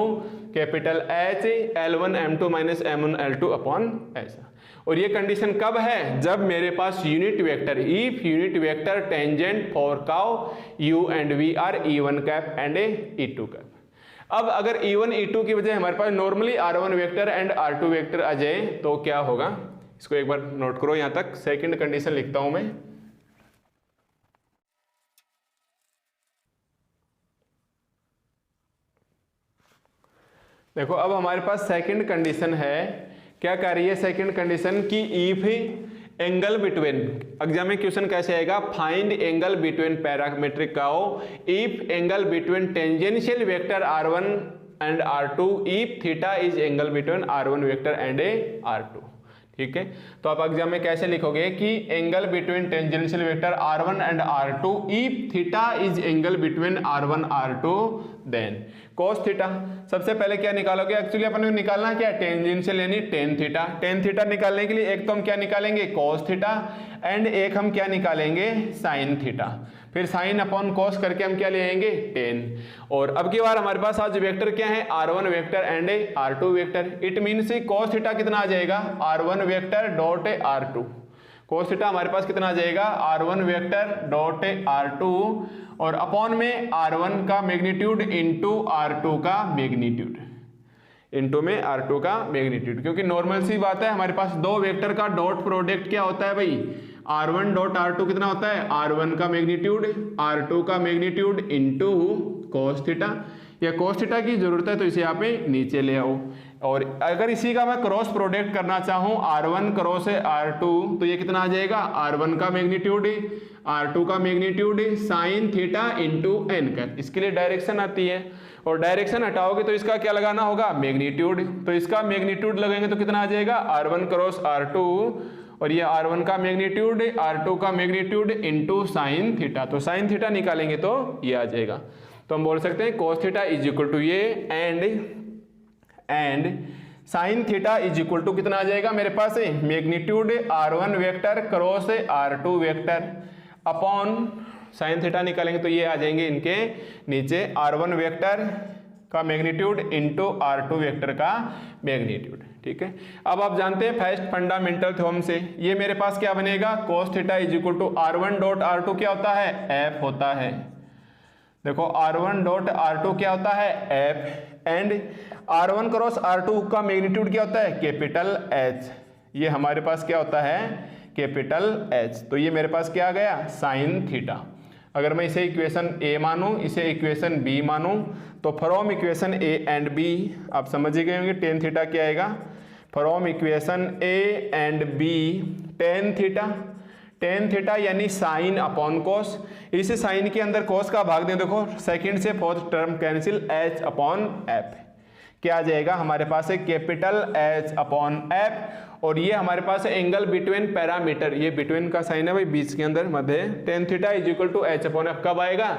A: capital H L1M2 minus M1L2 upon ऐसा। और ये कंडीशन कब है, जब मेरे पास unit vector, if unit vector tangent for काउ u and v are E1 cap and E2 cap. अब अगर E1 E2 की वजह हमारे पास normally R1 vector and R2 vector आ जाए तो क्या होगा, इसको एक बार नोट करो। यहां तक सेकंड कंडीशन लिखता हूं मैं। देखो अब हमारे पास सेकंड कंडीशन है, क्या कह रही है सेकंड कंडीशन की, इफ एंगल बिटवीन, एग्जाम में क्वेश्चन कैसे आएगा, फाइंड एंगल बिटवीन पैरामीट्रिक काओ if angle between tangential vector R1 and R2 if theta is angle between R1 vector and R2, ठीक है। तो आप एग्जाम में कैसे लिखोगे कि angle between tangential vector R1 and R2 if theta is angle between R1 R2 then cos theta. सबसे पहले क्या निकालोगे, एक्चुअली अपन को निकालना क्या, टेंजेंशियल यानी tan थीटा। tan थीटा निकालने के लिए एक तो हम क्या निकालेंगे cos थीटा एंड एक हम क्या निकालेंगे sin थीटा, फिर sin अपॉन cos करके हम क्या ले आएंगे tan। और अब की बार हमारे पास आज वेक्टर क्या है, R1 vector and R2 vector. It means cos theta कितना आ जाएगा, R1 vector dot R2। cos theta हमारे पास कितना आ जाएगा, R1 वेक्टर डॉट R2 और अपॉन में R1 का मैग्नीट्यूड इंटू R2 का मैग्नीट्यूड, इंटू में R2 का मैग्नीट्यूड। क्योंकि नॉर्मल सी बात है, हमारे पास दो वेक्टर का डॉट प्रोडक्ट क्या होता है भाई, R1 डॉट R2 कितना होता है, R1 का मैग्नीट्यूड R2 का मैग्नीट्यूड इंटू cos थीटा। या cos थीटा की जरूरत है तो इसे यहाँ पे नीचे ले आओ। और अगर इसी का मैं क्रॉस प्रोडक्ट करना चाहूँ R1 क्रॉस R2 तो ये कितना आ जाएगा, R1 का मैग्नीट्यूड R2 का magnitude sine theta into N cap. इसके लिए डायरेक्शन आती है और डायरेक्शन हटाओगे तो इसका क्या लगाना होगा, मैग्नीट्यूड। तो इसका मैग्नीट्यूड लगेंगे तो कितना आ जाएगा, R1 क्रॉस R2 और ये R1 का मैग्नीट्यूड R2 का मैग्नीट्यूड इंटू साइन थीटा। तो साइन थीटा निकालेंगे तो ये आ जाएगा। तो हम बोल सकते हैं cos theta is equal to ये and sine theta is equal to कितना आ जाएगा मेरे पास, magnitude R1 vector cross R2 vector upon sine theta निकालेंगे तो ये आ जाएंगे इनके नीचे R1 वेक्टर का मैग्नीट्यूड इंटू R2 वेक्टर का मैग्नीट्यूड, ठीक है। अब आप जानते हैं फर्स्ट फंडामेंटल थ्योरम से ये मेरे पास क्या बनेगा, cos theta is equal to R1 dot R2 क्या होता है, F होता है। देखो R1 डॉट R2 क्या होता है, F and R1 cross R2 का मैग्नीट्यूड क्या होता है, कैपिटल H। ये हमारे पास क्या होता है, कैपिटल H। तो ये मेरे पास क्या आ गया, साइन थीटा। अगर मैं इसे इक्वेशन A मानूं, इसे इक्वेशन B मानूं तो from equation A and B आप समझ ही गए होंगे टेन थीटा क्या आएगा, from equation A and B tan theta. Tan theta यानी साइन अपॉन कोस, इस साइन के अंदर कोस का भाग दें, देखो सेकंड से fourth term cancel, H upon F क्या आ जाएगा हमारे पास है, कैपिटल H अपॉन F। और ये हमारे पास है एंगल बिटवीन पैरामीटर, ये बिटवीन का साइन है भाई बीच के अंदर मध्य, tan theta is equal to H upon F कब आएगा,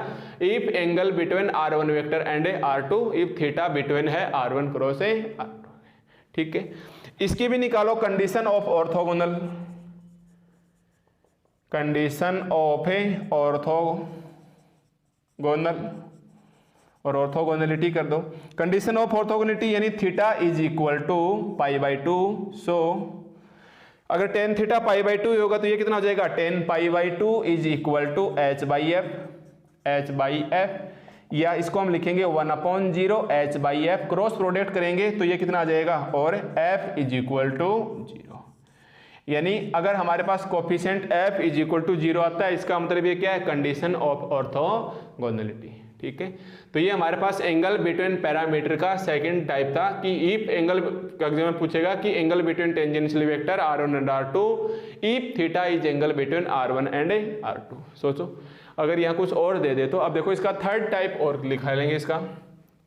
A: if angle between R1 vector and R2 if theta between है R1 क्रॉस R2, ठीक है। इसकी भी निकालो condition of orthogonal, condition of orthogonal और ऑर्थोगोनलिटी कर दो। कंडीशन ऑफ ऑर्थोगोनलिटी यानी theta is equal to pi by 2। So अगर टेन थीटा पाई बाई 2 होगा तो ये कितना हो जाएगा, tan pi by 2 is equal to H by F, या इसको हम लिखेंगे 1/0 H by F. Cross product करेंगे तो ये कितना आ जाएगा, और F इज इक्वल टू 0। यानी अगर हमारे पास coefficient F is equal to 0 आता है, इसका मतलब ये क्या है, कंडीशन ऑफ ऑर्थोगोनलिटी, ठीक है। तो ये हमारे पास एंगल बिटवीन पैरामीटर का सेकंड टाइप था कि इफ एंगल का एग्जाम में पूछेगा कि angle between tangential vector r1 and r2 if theta is angle between r1 and r2। सोचो अगर यहाँ कुछ और दे दे तो। अब देखो इसका थर्ड टाइप और लिखा लेंगे, इसका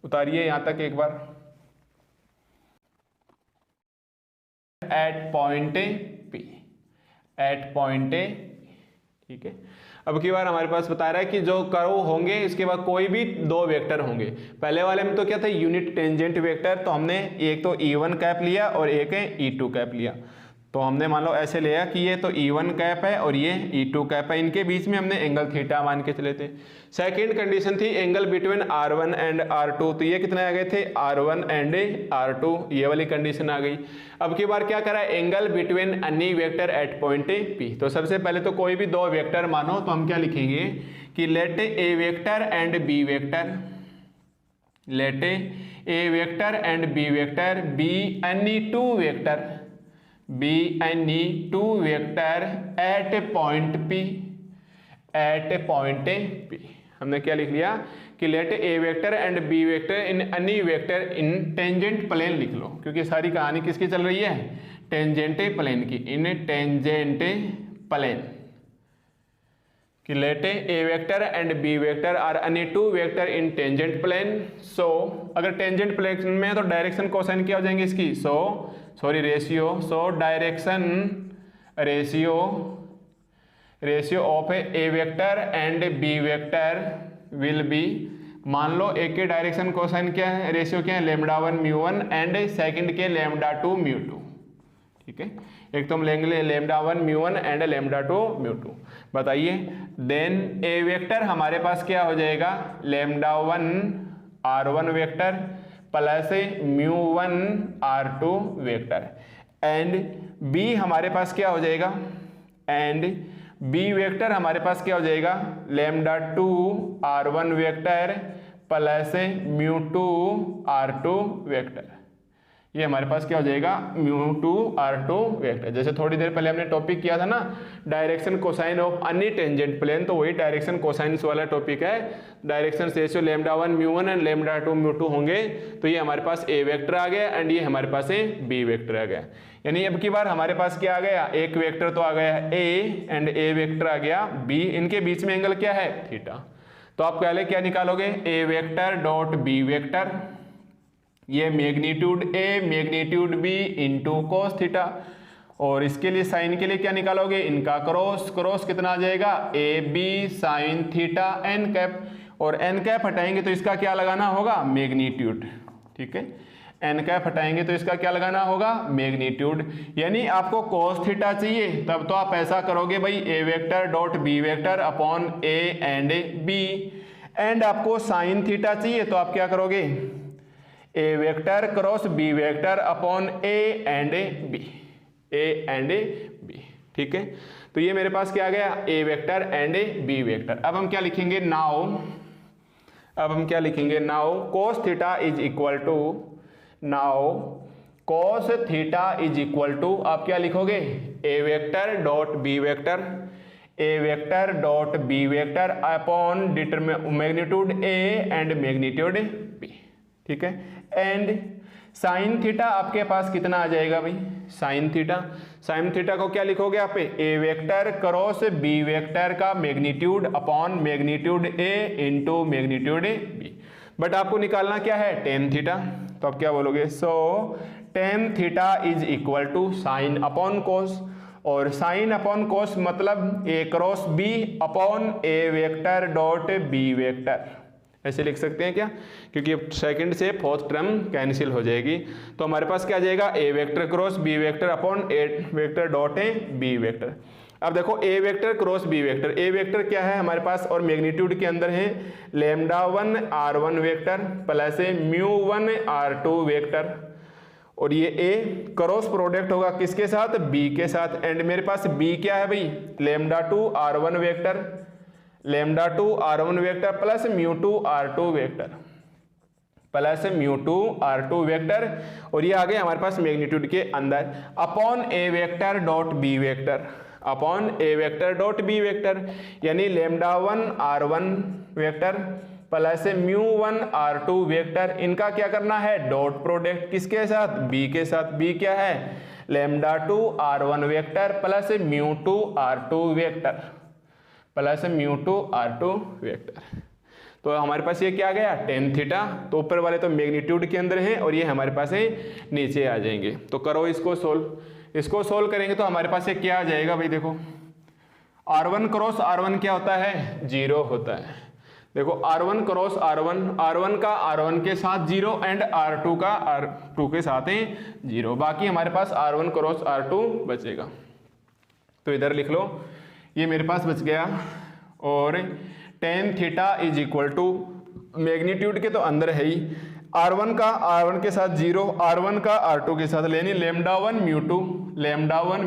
A: उतारिए यहाँ तक एक बार। At point P, at point A, ठीक है। अब की बार हमारे पास बता रहा है कि जो कर्व होंगे इसके बाद कोई भी दो वेक्टर होंगे। पहले वाले में तो क्या था, यूनिट टेंजेंट वेक्टर, तो हमने एक तो E1 कैप लिया और एक है E2 कैप लिया। तो हमने मान लो ऐसे लिया कि ये तो E1 कैप है और ये E2 कैप है, इनके बीच में हमने एंगल थीटा मान के चले थे। सेकेंड कंडीशन थी angle between R1 and R2, तो ये कितने आ गए थे, R1 एंड R2, ये वाली कंडीशन आ गई। अब की बार क्या करा है, एंगल बिटवीन एनी वेक्टर एट पॉइंट P। तो सबसे पहले तो कोई भी दो वेक्टर मानो, तो हम क्या लिखेंगे कि let A vector and B vector, let A vector and B vector be any two vector, be any two वेक्टर एट point P, at point P। हमने क्या लिख लिया कि let A vector and B vector in any vector in tangent plane लिख लो, क्योंकि सारी कहानी किसकी चल रही है, टेंजेंट प्लेन की, इन टेंजेंट प्लेन कि let A vector and B vector are any to vector in tangent plane. So अगर टेंजेंट प्लेन में है तो डायरेक्शन कोसाइन क्या हो जाएंगे इसकी, ratio, so direction ratio of A vector and B vector will be, मान लो एक के डायरेक्शन कोसाइन क्या है, रेशियो क्या है, λ1 μ1 एंड सेकंड के λ2 μ2, ठीक है। एक तो हम लेंगे λ1 μ1 एंड λ2 μ2। बताइए देन ए वेक्टर हमारे पास क्या हो जाएगा, λ1 r1 vector plus μ1 r2 vector, and B हमारे पास क्या हो जाएगा, एंड बी वेक्टर हमारे पास क्या हो जाएगा, λ2 r1 vector plus μ2 r2 vector. ये हमारे पास क्या हो जाएगा, μ2 r2 वेक्टर। जैसे थोड़ी देर पहले हमने टॉपिक किया था ना direction cosine of any tangent plane, तो वही डायरेक्शन कोसाइन्स वाला टॉपिक है। डायरेक्शन रेशियो λ1 μ1 एंड λ2 μ2 होंगे, तो ये हमारे पास ए वेक्टर आ गया एंड ये हमारे पास बी वेक्टर आ गया। यानी अब की बार हमारे पास क्या आ गया, एक वेक्टर तो आ गया ए एंड ए वेक्टर आ गया बी, इनके बीच में एंगल क्या है, थीटा। तो आप पहले क्या निकालोगे, A vector dot B vector, ये magnitude A magnitude B into cos theta, और इसके लिए साइन के लिए क्या निकालोगे, इनका क्रॉस, क्रॉस कितना आ जाएगा, A B sine theta N cap, और एन कैप हटाएंगे तो इसका क्या लगाना होगा, मैग्नीट्यूड, ठीक है। एन कैप हटाएंगे तो इसका क्या लगाना होगा, मैग्नीट्यूड। यानी आपको कोस थीटा चाहिए तब तो आप ऐसा करोगे भाई, A vector dot B vector upon A and B, and आपको साइन थीटा चाहिए तो आप क्या करोगे, A vector cross B vector upon A and B, A and B, ठीक है। तो ये मेरे पास क्या आ गया, A vector and B vector. अब हम क्या लिखेंगे नाउ, अब हम क्या लिखेंगे now, cos theta is equal to, now cos theta is equal to, आप क्या लिखोगे, A vector dot B vector, A vector dot B vector upon magnitude A and magnitude B, ठीक है। एंड साइन थीटा आपके पास कितना आ जाएगा भाई, साइन थीटा, साइन थीटा को क्या लिखोगे आप, A vector cross B vector का magnitude upon magnitude A into magnitude B, but आपको निकालना क्या है, टेन थीटा। तो आप क्या बोलोगे, so tan theta is equal to sine upon cos, और साइन अपॉन कोस मतलब A cross B upon A vector dot B vector, ऐसे लिख सकते हैं क्या, क्योंकि अब सेकंड से फोर्थ टर्म कैंसिल हो जाएगी। तो हमारे पास क्या आ जाएगा, ए vector cross B vector upon A vector dot A B vector. अब देखो A vector cross B vector, A vector क्या है हमारे पास, और मैग्नीट्यूड के अंदर है λ1 r1 vector plus μ1 r2 vector, और ये ए क्रॉस प्रोडक्ट होगा किसके साथ, बी के साथ, एंड मेरे पास बी क्या है भाई, λ2 r1 vector, λ2 r1 vector plus μ2 r2 vector, plus μ2 r2 vector, और ये आ गए हमारे पास मैग्नीट्यूड के अंदर upon A vector dot B vector, upon A vector dot B vector, यानी λ1 r1 vector plus μ1 R2 vector, इनका क्या करना है, डॉट प्रोडक्ट किसके साथ, b के साथ। b क्या है, λ2 R1 vector plus μ2 R2 vector plus μ2 R2 vector. तो हमारे पास ये क्या आ गया, tan थीटा। तो ऊपर वाले तो मैग्नीट्यूड के अंदर हैं और ये हमारे पास है नीचे आ जाएंगे। तो करो इसको सोल्व। इसको सोल्व करेंगे तो हमारे पास ये क्या आ जाएगा भाई, देखो R1 क्रॉस R1 क्या होता है, 0 होता है। देखो R1 क्रॉस R1 का R1 के साथ 0 एंड R2 का R2 के साथ है 0। बाकी हमारे पास R1 क्रॉस R2 बचेगा। तो इधर लिख लो, ये मेरे पास बच गया। और tan theta is equal to, magnitude के तो अंदर है ही, R1 का R1 के साथ 0, R1 का R2 के साथ लेनी λ1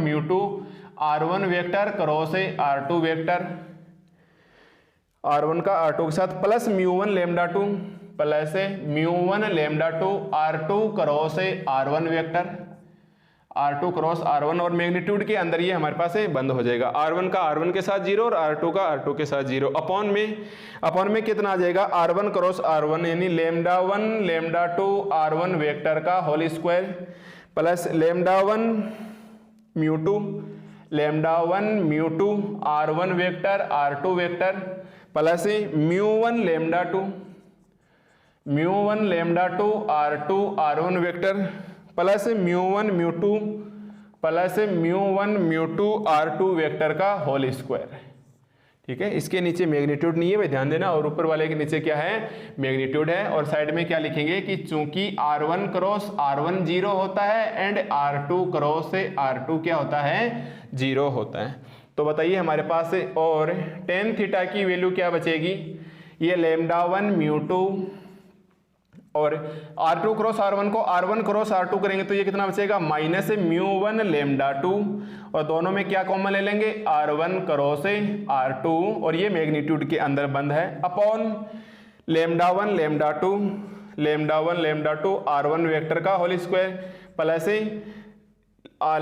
A: μ2 R1 वेक्टर क्रॉस है R2 वेक्टर, R1 का R2 के साथ प्लस μ1 λ2 प्लस μ1 λ2 R2 क्रॉस है R1 vector, R2 cross R1 और मैग्नीट्यूड के अंदर ये हमारे पास है बंद हो जाएगा। R1 का R1 के साथ 0 और R2 का R2 के साथ 0 अपॉन में कितना आ जाएगा, R1 क्रॉस R1 यानी λ1 λ2 R1 वेक्टर का whole square plus λ1 μ2 R1 vector R2 vector plus μ1 λ2 R2 R1 vector plus μ1 μ2 R2 vector का होल स्क्वायर। ठीक है, इसके नीचे मैग्नीट्यूड नहीं है भाई, ध्यान देना। और ऊपर वाले के नीचे क्या है, मैग्नीट्यूड है। और साइड में क्या लिखेंगे कि चूंकि R1 क्रॉस R1 0 होता है एंड R2 क्रॉस से R2 क्या होता है, 0 होता है। तो बताइए हमारे पास, और tan थीटा की वैल्यू क्या बचेगी, ये λ1 μ2 और R2 क्रॉस R1 को R1 क्रॉस R2 करेंगे तो ये कितना बचेगा, माइनस μ1 λ2 और दोनों में क्या कॉमन ले लेंगे, R1 क्रॉस R2 और ये मैग्नीट्यूड के अंदर बंद है अपॉन λ1 λ2 R1 वेक्टर का होल स्क्वायर प्लस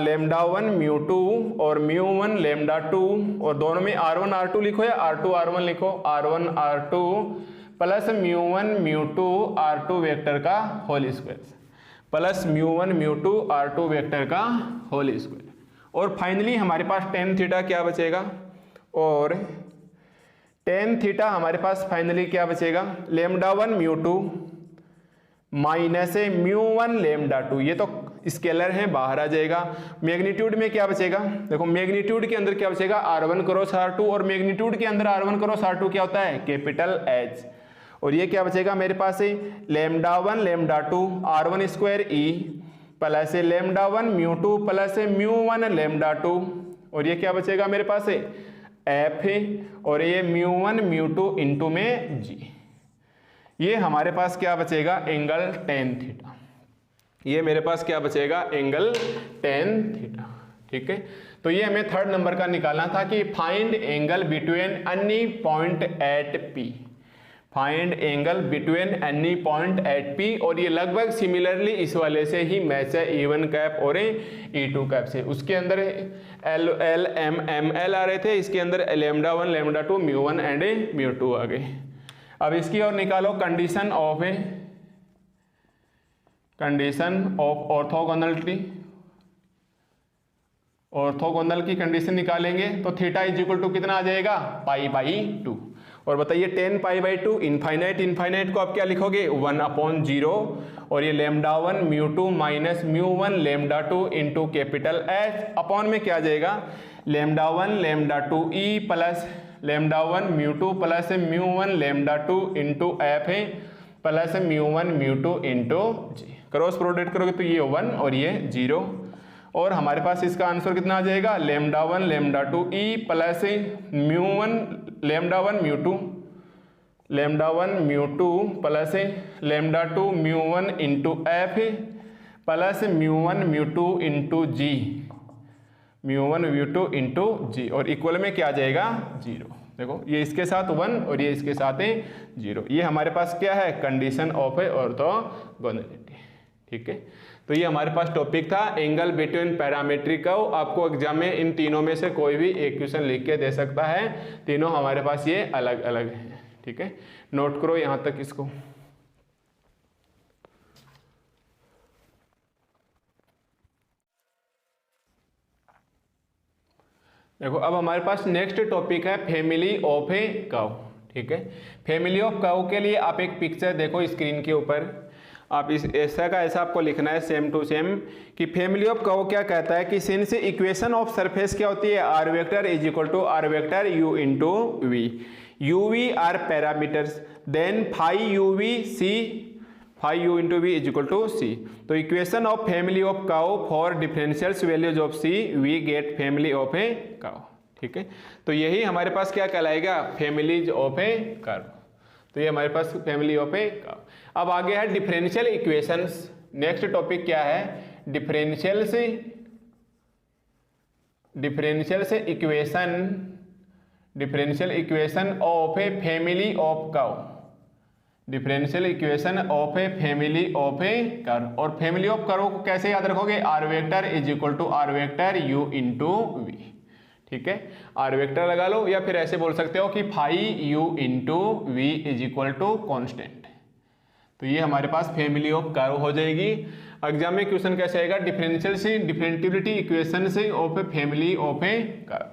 A: λ1 μ2 और μ1 λ2 और दोनों में R1 R2 लिखो या R2 R1 लिखो, R1 R2 plus μ1 μ2 R2 vector का whole square plus μ1 μ2 R2 vector का होल स्क्वायर। और फाइनली हमारे पास tan थीटा क्या बचेगा, और tan थीटा हमारे पास फाइनली क्या बचेगा, λ1 μ2 माइनस μ1 λ2, ये तो स्केलर है बाहर आ जाएगा। मैग्नीट्यूड में क्या बचेगा, देखो मैग्नीट्यूड के अंदर क्या बचेगा, R1 क्रॉस R2 और मैग्नीट्यूड के अंदर R1 क्रॉस R2 क्या होता है, कैपिटल H। और ये क्या बचेगा मेरे पास है λ1 λ2 R1 square E plus λ1 μ2 plus μ1 λ2 और ये क्या बचेगा मेरे पास है F है और ये μ1 μ2 इंटू में G। ये हमारे पास क्या बचेगा, एंगल tan थीटा। ये मेरे पास क्या बचेगा, एंगल tan थीटा। ठीक है, तो ये हमें थर्ड नंबर का निकालना था कि find angle between any point at P, find angle between any point at P। और ये लगभग सिमिलरली इस वाले से ही मैच है, E1 कैप और E2 कैप से। उसके अंदर L M M L आ रहे थे, इसके अंदर λ1 λ2 μ1 एंड μ2 आ गए। अब इसकी और निकालो कंडीशन ऑफ ऑर्थोगोनलिटी। ऑर्थोगोनल की कंडीशन निकालेंगे तो थीटा इज इक्वल टू कितना आ जाएगा, π/2। और बताइए tan π/2 इनफाइनाइट को आप क्या लिखोगे, 1/0 और ये λ1 μ2 minus μ1 λ2 into capital H upon में क्या आ जाएगा, λ1 λ2 E plus λ1 μ2 plus μ1 λ2 into F है plus μ1 μ2 into G। Cross product करोगे तो ये 1 और ये 0 और हमारे पास इसका आंसर कितना आ जाएगा, λ1 λ2 E plus μ1 λ1 μ2 plus λ2 μ1 into F plus μ1 μ2 into G, μ1 μ2 into G और इक्वल में क्या आ जाएगा, 0। देखो ये इसके साथ 1 और ये इसके साथ 0। ये हमारे पास क्या है, कंडीशन ऑफ ऑर्थोगोनलिटी। ठीक है, तो ये हमारे पास टॉपिक था एंगल बिटवीन पैरामेट्रिक कर्व। आपको एग्जाम में इन तीनों में से कोई भी एक क्वेश्चन लिख के दे सकता है, तीनों हमारे पास ये अलग अलग हैं। ठीक है, नोट करो यहां तक इसको। देखो अब हमारे पास नेक्स्ट टॉपिक है फैमिली ऑफ ए कर्व। ठीक है, फैमिली ऑफ कर्व के लिए आप एक पिक्चर देखो स्क्रीन के ऊपर, आप इस ऐसा का ऐसा आपको लिखना है सेम टू सेम कि फैमिली ऑफ कर्व क्या कहता है कि सिंस इक्वेशन ऑफ सरफेस क्या होती है, R vector is equal to R vector U into V, U V are parameters, then phi U V C, phi U into V is equal to C. तो equation of family of curve for differentials values of C we get family of a curve. ठीक है, तो यही हमारे पास क्या कहलाएगा, families of a curve. तो ये हमारे पास फैमिली ऑफ ए कर्व। अब आगे है डिफरेंशियल इक्वेशंस। नेक्स्ट टॉपिक क्या है, डिफरेंशियल से equation, differential equation of a family of curve, differential equation of a family of a curve. और फैमिली ऑफ कर्व को कैसे याद रखोगे, R vector is equal to R vector U into V. ठीक है, आर वेक्टर लगा लो या फिर ऐसे बोल सकते हो कि phi U into V is equal to constant. तो ये हमारे पास फैमिली ऑफ कर्व हो जाएगी। एग्जाम में क्वेश्चन कैसे आएगा, डिफरेंशियल से डिफरेंटिबिलिटी इक्वेशन से of a family of a curve.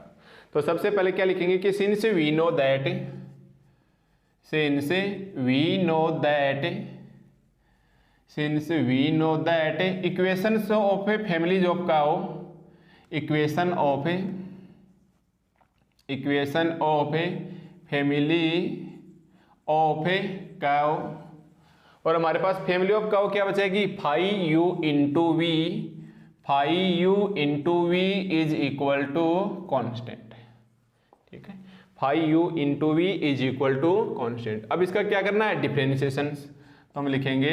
A: तो सबसे पहले क्या लिखेंगे कि since we know that, since we know that equations of a families of curve, equation of a family of a curve. और हमारे पास फैमिली ऑफ कर्व क्या बचेगी, phi U into V, phi U into V is equal to constant. ठीक है, phi U into V is equal to constant. अब इसका क्या करना है, डिफरेंशिएशन। तो हम लिखेंगे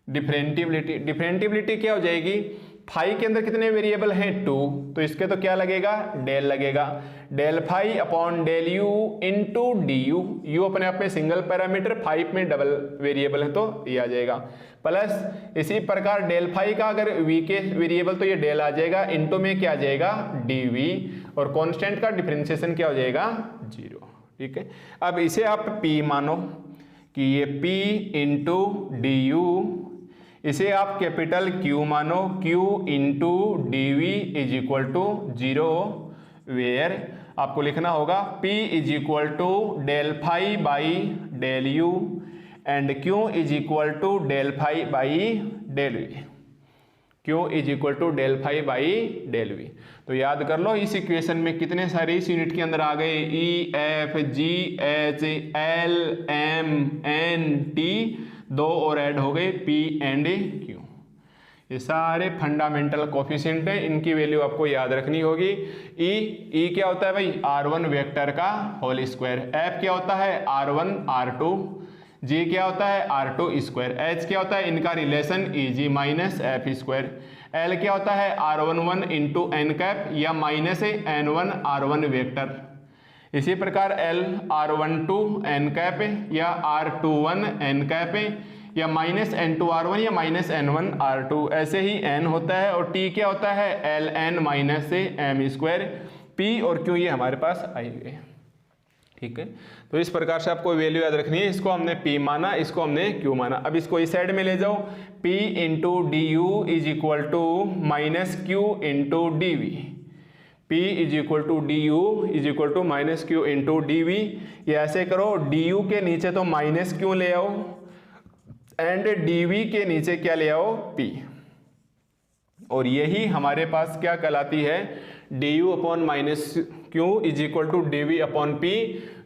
A: डिफरेंटिबिलिटी। डिफरेंटिबिलिटी क्या हो जाएगी, फाई के अंदर कितने वेरिएबल हैं, 2, तो इसके तो क्या लगेगा, डेल लगेगा, del phi upon del U into D U. U अपने आप में सिंगल पैरामीटर, फाइव में डबल वेरिएबल है तो ये आ जाएगा, प्लस इसी प्रकार डेल फाई का अगर वी के वेरिएबल तो ये डेल आ जाएगा, इंटू में क्या आ जाएगा, डी वी, और कॉन्स्टेंट का डिफरेंशिएशन क्या हो जाएगा, 0। ठीक है, अब इसे आप पी मानो कि ये पी इंटू डी यू, इसे आप कैपिटल Q मानो, Q into D V is equal to 0, where आपको लिखना होगा P is equal to del phi by del U and Q is equal to del phi by del V, Q is equal to del phi by del V. तो याद कर लो इस equation में कितने सारे इस यूनिट के अंदर आ गए, E F G H L M N T, 2 और ऐड हो गए P एंड Q। ये सारे फंडामेंटल कोफिशिएंट हैं, इनकी वैल्यू आपको याद रखनी होगी। E क्या होता है भाई, R1 वेक्टर का होल स्क्वायर, F क्या होता है R1 R2, G क्या होता है R2 स्क्वायर, H क्या होता है इनका relation EG minus F square, L क्या होता है R11 इंटू एन कैप या माइनस N1 R1 वेक्टर। इसी प्रकार L R12 एन कैप या R21 एन कैप या माइनस N2 R1 या माइनस N1 R2, ऐसे ही N होता है। और T क्या होता है LN माइनस से M स्क्वायर, P और Q ये हमारे पास आई हुई है। ठीक है, तो इस प्रकार से आपको वैल्यू याद रखनी है, इसको हमने P माना, इसको हमने Q माना। अब इसको इस साइड में ले जाओ, P into D U is equal to minus Q into D V, P is equal to D U is equal to minus Q into D V. ये ऐसे करो, डी यू के नीचे तो माइनस Q ले आओ एंड डी वी के नीचे क्या ले आओ, P। और यही हमारे पास क्या कहलाती है, D U upon minus Q is equal to D V upon P,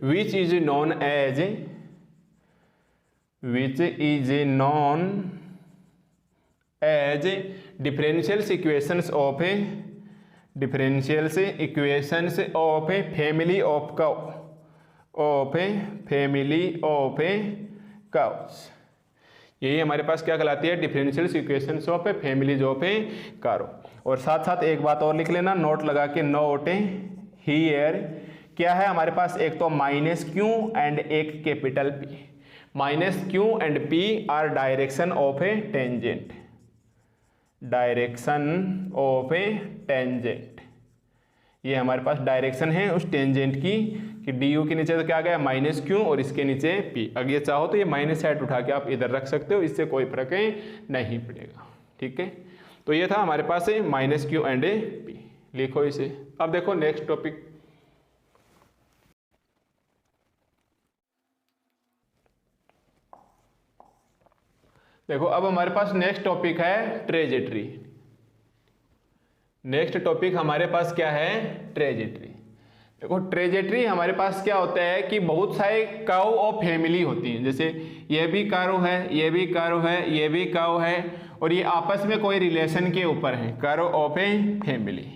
A: which is known as differential equations of a family of curves. यही हमारे पास क्या कहलाती है, differential equations of a families of a curve. और साथ साथ एक बात और लिख लेना, नोट लगा के, नोट हियर क्या है हमारे पास, एक तो माइनस Q एंड एक capital P। Minus Q and P are direction of a tangent, direction of a tangent. ये हमारे पास डायरेक्शन है उस टेंजेंट की कि डी यू के नीचे तो क्या गया माइनस क्यू और इसके नीचे पी। अगर ये चाहो तो ये माइनस साइड उठा के आप इधर रख सकते हो, इससे कोई फर्क नहीं पड़ेगा। ठीक है, तो ये था हमारे पास माइनस क्यू एंड पी, लिखो इसे। अब देखो नेक्स्ट टॉपिक, देखो अब हमारे पास नेक्स्ट टॉपिक है ट्रेजेक्टरी। नेक्स्ट टॉपिक हमारे पास क्या है, ट्रेजेक्टरी। देखो ट्रेजेक्टरी हमारे पास क्या होता है कि बहुत सारे कर्व और फैमिली होती हैं, जैसे ये भी कर्व है, ये भी कर्व है, ये भी कर्व है, और ये आपस में कोई रिलेशन के ऊपर है, कर्व ऑफ ए फैमिली।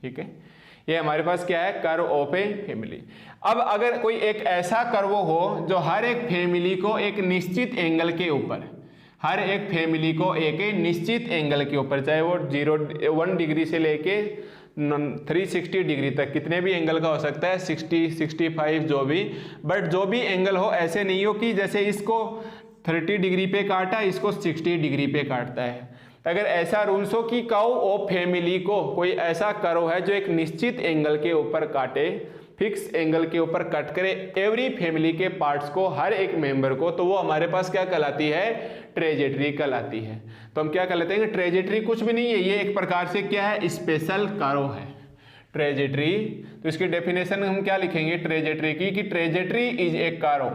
A: ठीक है, ये हमारे पास क्या है, कर्व ऑफ ए फैमिली। अब अगर कोई एक ऐसा कर्व हो जो हर एक फैमिली को एक निश्चित एंगल के ऊपर, हर एक फैमिली को एक निश्चित एंगल के ऊपर, चाहे वो 1 डिग्री से लेके 360 डिग्री तक, कितने भी एंगल का हो सकता है, 60, 65 जो भी, बट जो भी एंगल हो ऐसे नहीं हो कि जैसे इसको 30 डिग्री पे काटा, इसको 60 डिग्री पे काटता है। अगर ऐसा रूल्स हो कि कर्व ऑफ फैमिली को कोई ऐसा कर्व है जो एक निश्चित एंगल के ऊपर काटे, फिक्स एंगल के ऊपर कट करे एवरी फैमिली के पार्ट्स को, हर एक मेंबर को, तो वो हमारे पास क्या कहलाती है, ट्रेजेक्टरी कहलाती है। तो हम क्या कहलाते हैं, ट्रेजेक्टरी कुछ भी नहीं है, ये एक प्रकार से क्या है, स्पेशल कर्व है ट्रेजेक्टरी। तो इसकी डेफिनेशन हम क्या लिखेंगे ट्रेजेक्टरी की, कि trajectory is a curve,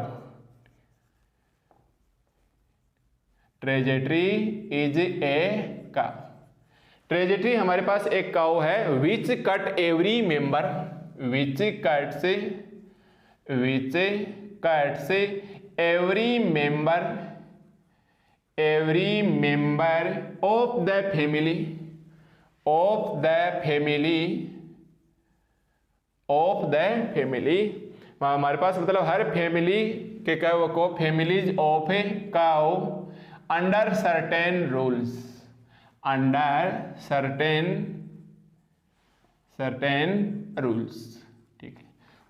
A: trajectory is a curve. Trajectory हमारे पास एक कर्व है which cut every member, which cuts every member of the family हमारे पास मतलब हर फैमिली के कर्व को, families of a curve under certain rules, ठीक है।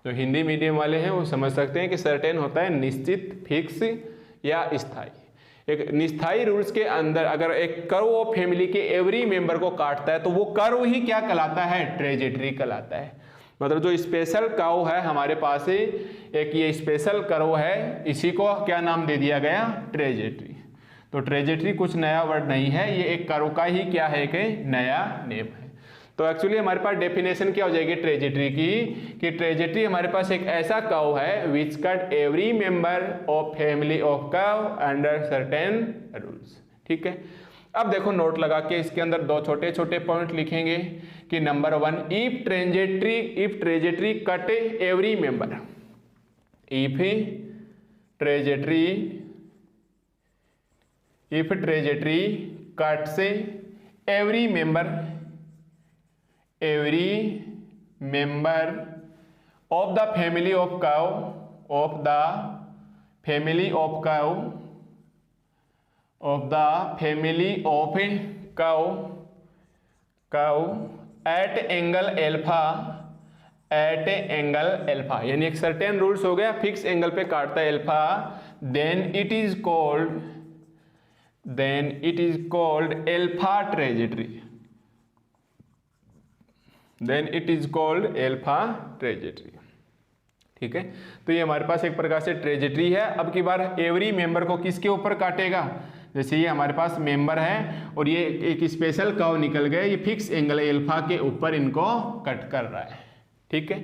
A: जो हिंदी मीडियम वाले हैं वो समझ सकते हैं कि सर्टेन होता है निश्चित, फिक्स या स्थायी। एक निस्थाई रूल्स के अंदर अगर एक कर्व ऑफ फैमिली के एवरी मेंबर को काटता है तो वो कर्व ही क्या कहलाता है, ट्रेजेक्टरी कहलाता है। मतलब जो स्पेशल कर्व है हमारे पास, एक ये स्पेशल कर्व है, इसी को क्या नाम दे दिया गया, ट्रेजेक्टरी। तो ट्रेजेक्टरी कुछ नया वर्ड नहीं है, ये एक कर्व का ही क्या है, कि नया नेम है। तो एक्चुअली हमारे पास डेफिनेशन क्या हो जाएगी ट्रेजेक्टरी की, कि ट्रेजेक्टरी हमारे पास एक ऐसा कर्व है which cut every member of family of curve under certain rules. ठीक है, अब देखो नोट लगा के इसके अंदर दो छोटे छोटे पॉइंट लिखेंगे कि number 1, if trajectory cut every member, if trajectory cut से every member of the family of cow at angle alpha, यानी एक सर्टेन रूल्स हो गया, फिक्स एंगल पे काटता है alpha, then it is called alpha trajectory, ठीक है। तो ये हमारे पास एक प्रकार से ट्रेजेक्टरी है। अब की बार एवरी मेंबर को किसके ऊपर काटेगा, जैसे ये हमारे पास मेंबर है और ये एक स्पेशल कर्व निकल गया, ये फिक्स एंगल एल्फा के ऊपर इनको कट कर रहा है। ठीक है,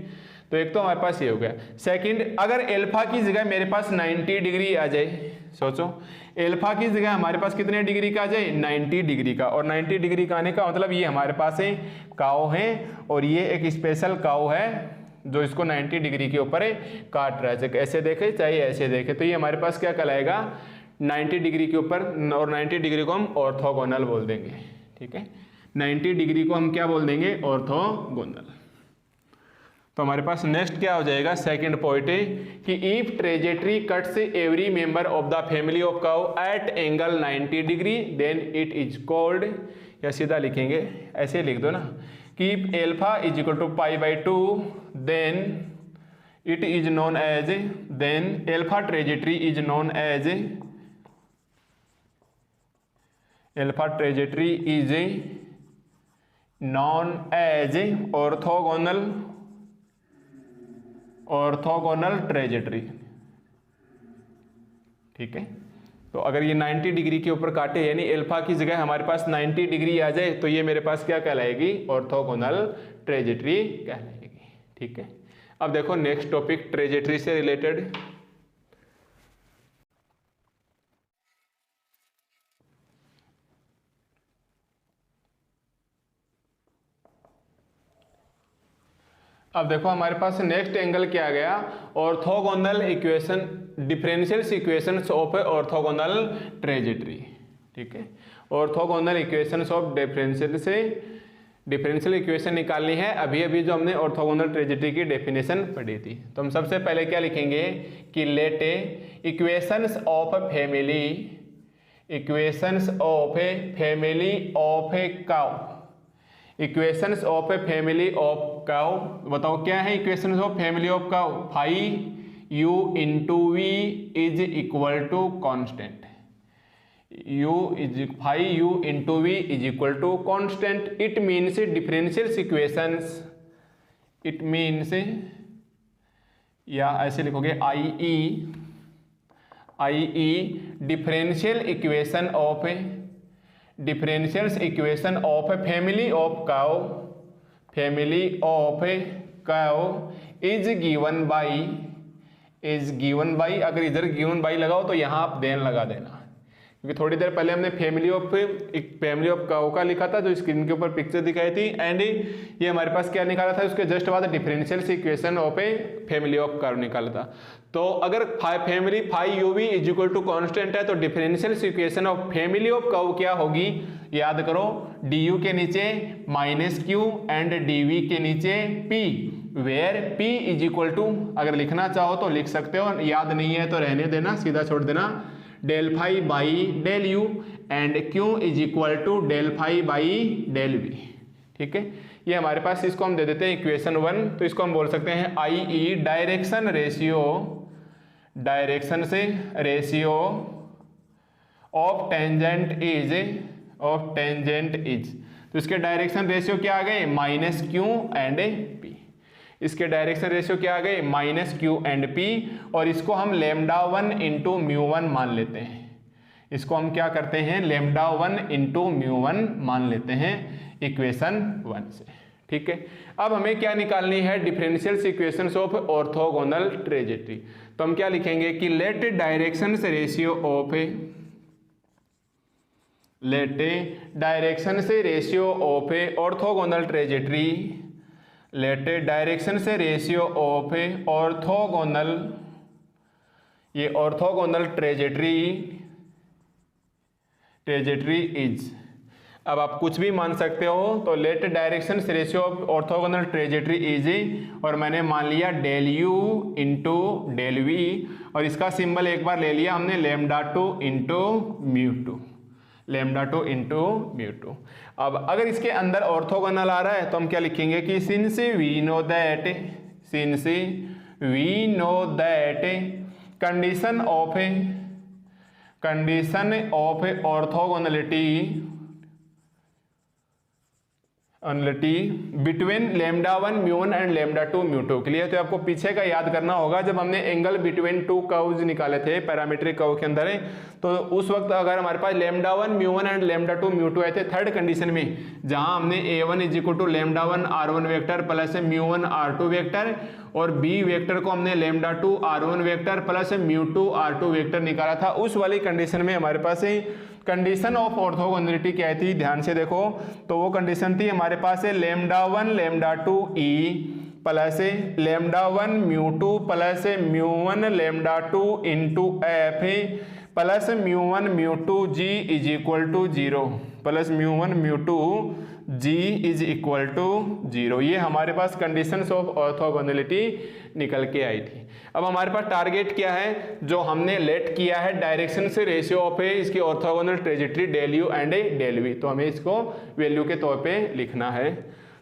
A: तो एक तो हमारे पास ये हो गया। सेकंड, अगर एल्फा की जगह मेरे पास 90 डिग्री आ जाए, सोचो एल्फा की जगह हमारे पास कितने डिग्री का आ जाए, 90 डिग्री का, और 90 डिग्री का आने का मतलब ये हमारे पास है काव है और ये एक स्पेशल काव है जो इसको 90 डिग्री के ऊपर काट रहा है, चाहे ऐसे देखे चाहे ऐसे देखे, तो ये हमारे पास क्या कहलाएगा 90 डिग्री के ऊपर, और 90 डिग्री को हम ऑर्थोगोनल बोल देंगे। ठीक है, 90 डिग्री को हम क्या बोल देंगे, ऑर्थोगोनल। तो हमारे पास नेक्स्ट क्या हो जाएगा, सेकंड पॉइंट है कि if trajectory cuts every member of the family of curve at angle 90 degree then it is called, या सीधा लिखेंगे ऐसे लिख दो ना कि alpha is equal to π/2 then it is known as, then alpha trajectory is known as, alpha trajectory is known as orthogonal orthogonal trajectory. ठीक है, तो अगर ये 90 डिग्री के ऊपर काटे यानी अल्फा की जगह हमारे पास 90 डिग्री आ जाए तो ये मेरे पास क्या कहलाएगी, ऑर्थोगोनल ट्रेजेक्टरी कहलाएगी। ठीक है, अब देखो नेक्स्ट टॉपिक ट्रेजेक्टरी से रिलेटेड। अब देखो हमारे पास नेक्स्ट एंगल क्या आ गया, orthogonal equation, differential equations of orthogonal trajectory. ठीक है, ऑर्थोगोनल इक्वेशंस ऑफ डिफरेंशियल से डिफरेंशियल इक्वेशन निकालनी है। अभी अभी जो हमने ऑर्थोगोनल ट्रेजेक्टरी की डेफिनेशन पढ़ी थी, तो हम सबसे पहले क्या लिखेंगे कि let equations of family, equations of family of a curve, equations of a family of curve. बताओ क्या है equations of family of curve, phi U into V is equal to constant, phi U into V is equal to constant. It means differential equations, it means, या ऐसे लिखोगे I E differential equation of, differential equation of family of curve, family of curve is given by, is given by, अगर इधर given by लगाओ तो यहां आप then लगा देना, क्योंकि थोड़ी देर पहले हमने फैमिली ऑफ काउ का लिखा था जो स्क्रीन के ऊपर पिक्चर दिखाई थी, एंड ये हमारे पास क्या निकाला था, उसके जस्ट बाद differential equation of a family of curve निकाला था। तो अगर family phi U V is equal to constant है तो differential equation of family of curve क्या होगी, याद करो, डी यू के नीचे minus Q and D V के नीचे P, where P is equal to, अगर लिखना चाहो तो लिख सकते हो, याद नहीं है तो रहने देना, सीधा छोड़ देना, del phi by del U and Q is equal to del phi by del V. ठीक है, ये हमारे पास, इसको हम दे देते हैं इक्वेशन 1, तो इसको हम बोल सकते हैं आई ई डायरेक्शन रेशियो, डायरेक्शन से ratio of tangent is, of tangent is, तो इसके डायरेक्शन रेशियो क्या आ गए, माइनस क्यू एंड पी, इसके डायरेक्शन रेशियो क्या आ गए, माइनस क्यू एंड पी, और इसको हम लेमडा 1 इंटू म्यू 1 मान लेते हैं, इसको हम क्या करते हैं, लेमडा 1 इंटू म्यू 1 मान लेते हैं इक्वेशन 1 से। ठीक है, अब हमें क्या निकालनी है, differential equations of orthogonal trajectory. तो हम क्या लिखेंगे कि लेट डायरेक्शन रेशियो ऑफ, लेट डायरेक्शन से ratio of orthogonal trajectory, let direction से रेशियो ऑफ ऑर्थोगोनल, ये ऑर्थोगोनल ट्रेजेक्टरी, ट्रेजेक्टरी इज, अब आप कुछ भी मान सकते हो, तो let direction ratio of orthogonal trajectory is, और मैंने मान लिया del U into del V, और इसका सिंबल एक बार ले लिया हमने, lambda 2 into mu 2, lambda 2 into mu 2। अब अगर इसके अंदर ऑर्थोगोनल आ रहा है तो हम क्या लिखेंगे कि since we know that, since we know that condition of, condition of orthogonality, between lambda 1 mu 1 and lambda 2 mu 2। Clear, तो आपको पीछे का याद करना होगा, जब हमने एंगल बिटवीन 2 कर्व्स निकाले थे पैरामीट्रिक कर्व के अंदर, तो उस वक्त अगर हमारे पास lambda 1 mu 1 and lambda 2 mu 2 आए थे थर्ड कंडीशन में, जहां हमने a1 is equal to lambda 1 r1 vector plus mu 1 r2 vector, और b वेक्टर को हमने lambda 2 r1 vector plus mu 2 r2 vector निकाला था, उस वाली कंडीशन में हमारे पास कंडीशन ऑफ ऑर्थोगोनलिटी क्या थी, ध्यान से देखो, तो वो कंडीशन थी हमारे पास है lambda 1 lambda 2 e plus lambda 1 mu 2 plus mu 1 lambda 2 into F plus mu 1 mu 2 g is equal to 0, plus mu 1 mu 2 g is equal to 0। ये हमारे पास कंडीशंस ऑफ ऑर्थोगोनलिटी निकल के आई थी। अब हमारे पास टारगेट क्या है, जो हमने लेट किया है डायरेक्शन से रेशियो ऑफ इसकी orthogonal trajectory del U and del V, तो हमें इसको वैल्यू के तौर पे लिखना है।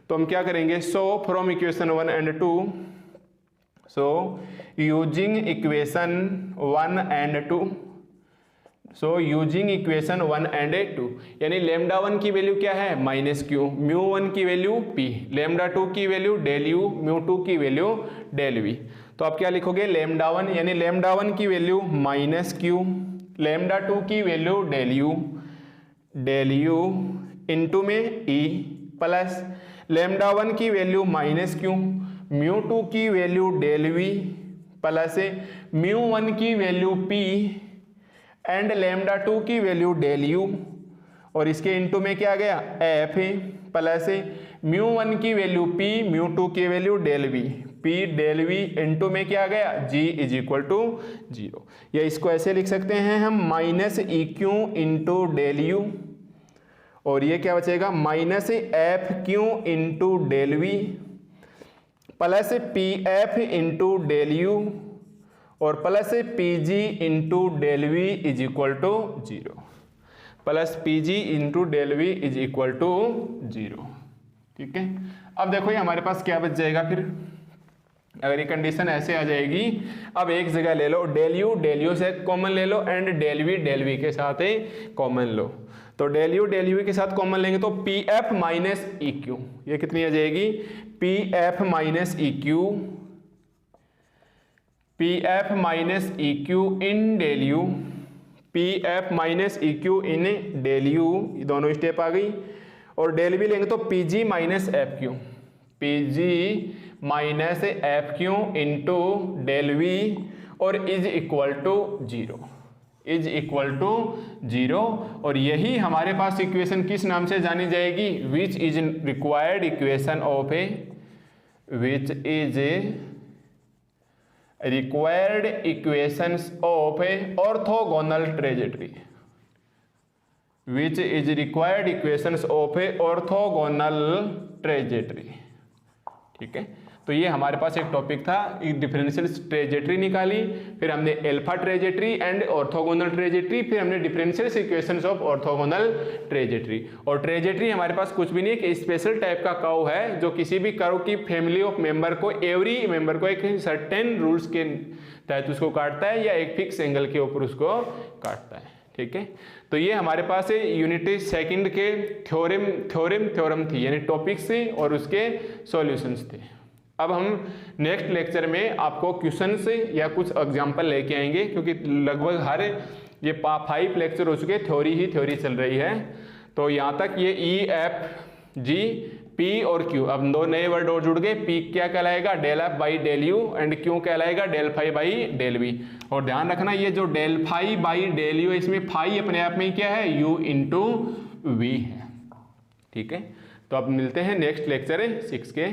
A: तो हम क्या करेंगे, so from equation 1 and 2, so using equation 1 and 2, so using equation 1 and 2, यानी लेमडा 1 की वैल्यू क्या है, माइनस क्यू, म्यू 1 की वैल्यू p, लेमडा 2 की वैल्यू डेल यू, म्यू 2 की वैल्यू डेल v। तो आप क्या लिखोगे, लैम्डा 1 यानी लैम्डा 1 की वैल्यू माइनस क्यू, लैम्डा 2 की वैल्यू डेल यू इंटू में ई प्लस लैम्डा 1 की वैल्यू माइनस क्यू, म्यू 2 की value del V plus mu 1 की वैल्यू पी एंड लैम्डा 2 की वैल्यू डेल यू, और इसके इनटू में क्या गया एफ प्लस म्यू 1 की वैल्यू पी, म्यू 2 की value del V, P del V into में क्या गया जी इज इक्वल टू 0। या इसको ऐसे लिख सकते हैं हम minus E Q into del U, और ये क्या बचेगा minus F Q into del V plus P F into del U और plus P G into del V is equal to 0, plus P G into del V is equal to 0। ठीक है, अब देखो ये हमारे पास क्या बच जाएगा फिर, अगर ये कंडीशन ऐसे आ जाएगी, अब एक जगह ले लो डेल यू से कॉमन ले लो एंड डेल वी के साथ कॉमन लो, तो डेल यू के साथ कॉमन लेंगे तो P F minus E Q, ये कितनी आ जाएगी P F minus E Q, P F minus E Q in del U, P F minus E Q in del U, दोनों स्टेप आ गई, और डेल वी लेंगे तो P G minus F Q, P G minus F Q into del V और is equal to 0, is equal to 0। और यही हमारे पास इक्वेशन किस नाम से जानी जाएगी, which is required equation of A, which is required equations of A orthogonal trajectory, which is required equations of A orthogonal trajectory. ठीक है, तो ये हमारे पास एक टॉपिक था, एक डिफरेंशियल ट्रेजेक्टरी निकाली, फिर हमने alpha trajectory and orthogonal trajectory, फिर हमने differential equations of orthogonal trajectory. और ट्रेजेक्टरी हमारे पास कुछ भी नहीं है, एक स्पेशल टाइप का कर्व है जो किसी भी कर्व की फैमिली ऑफ मेंबर को, एवरी मेंबर को एक सर्टेन रूल्स के तहत उसको काटता है या एक फिक्स एंगल के ऊपर उसको काटता है। ठीक है, तो ये हमारे पास यूनिट सेकंड के थ्योरम थी, यानी टॉपिक्स थे और उसके सॉल्यूशंस थे। अब हम नेक्स्ट लेक्चर में आपको क्वेश्चन से या कुछ एग्जाम्पल लेके आएंगे, क्योंकि लगभग हर ये 5 लेक्चर हो चुके, थ्योरी चल रही है। तो यहाँ तक ये ई एफ जी पी और क्यू, अब 2 नए वर्ड और जुड़ गए, पी क्या कहलाएगा del F by del U and Q कहलाएगा del phi by del V. और ध्यान रखना ये जो del phi by del U है, इसमें फाई अपने आप में क्या है यू इंटू वी है। ठीक है, तो अब मिलते हैं नेक्स्ट लेक्चर 6 के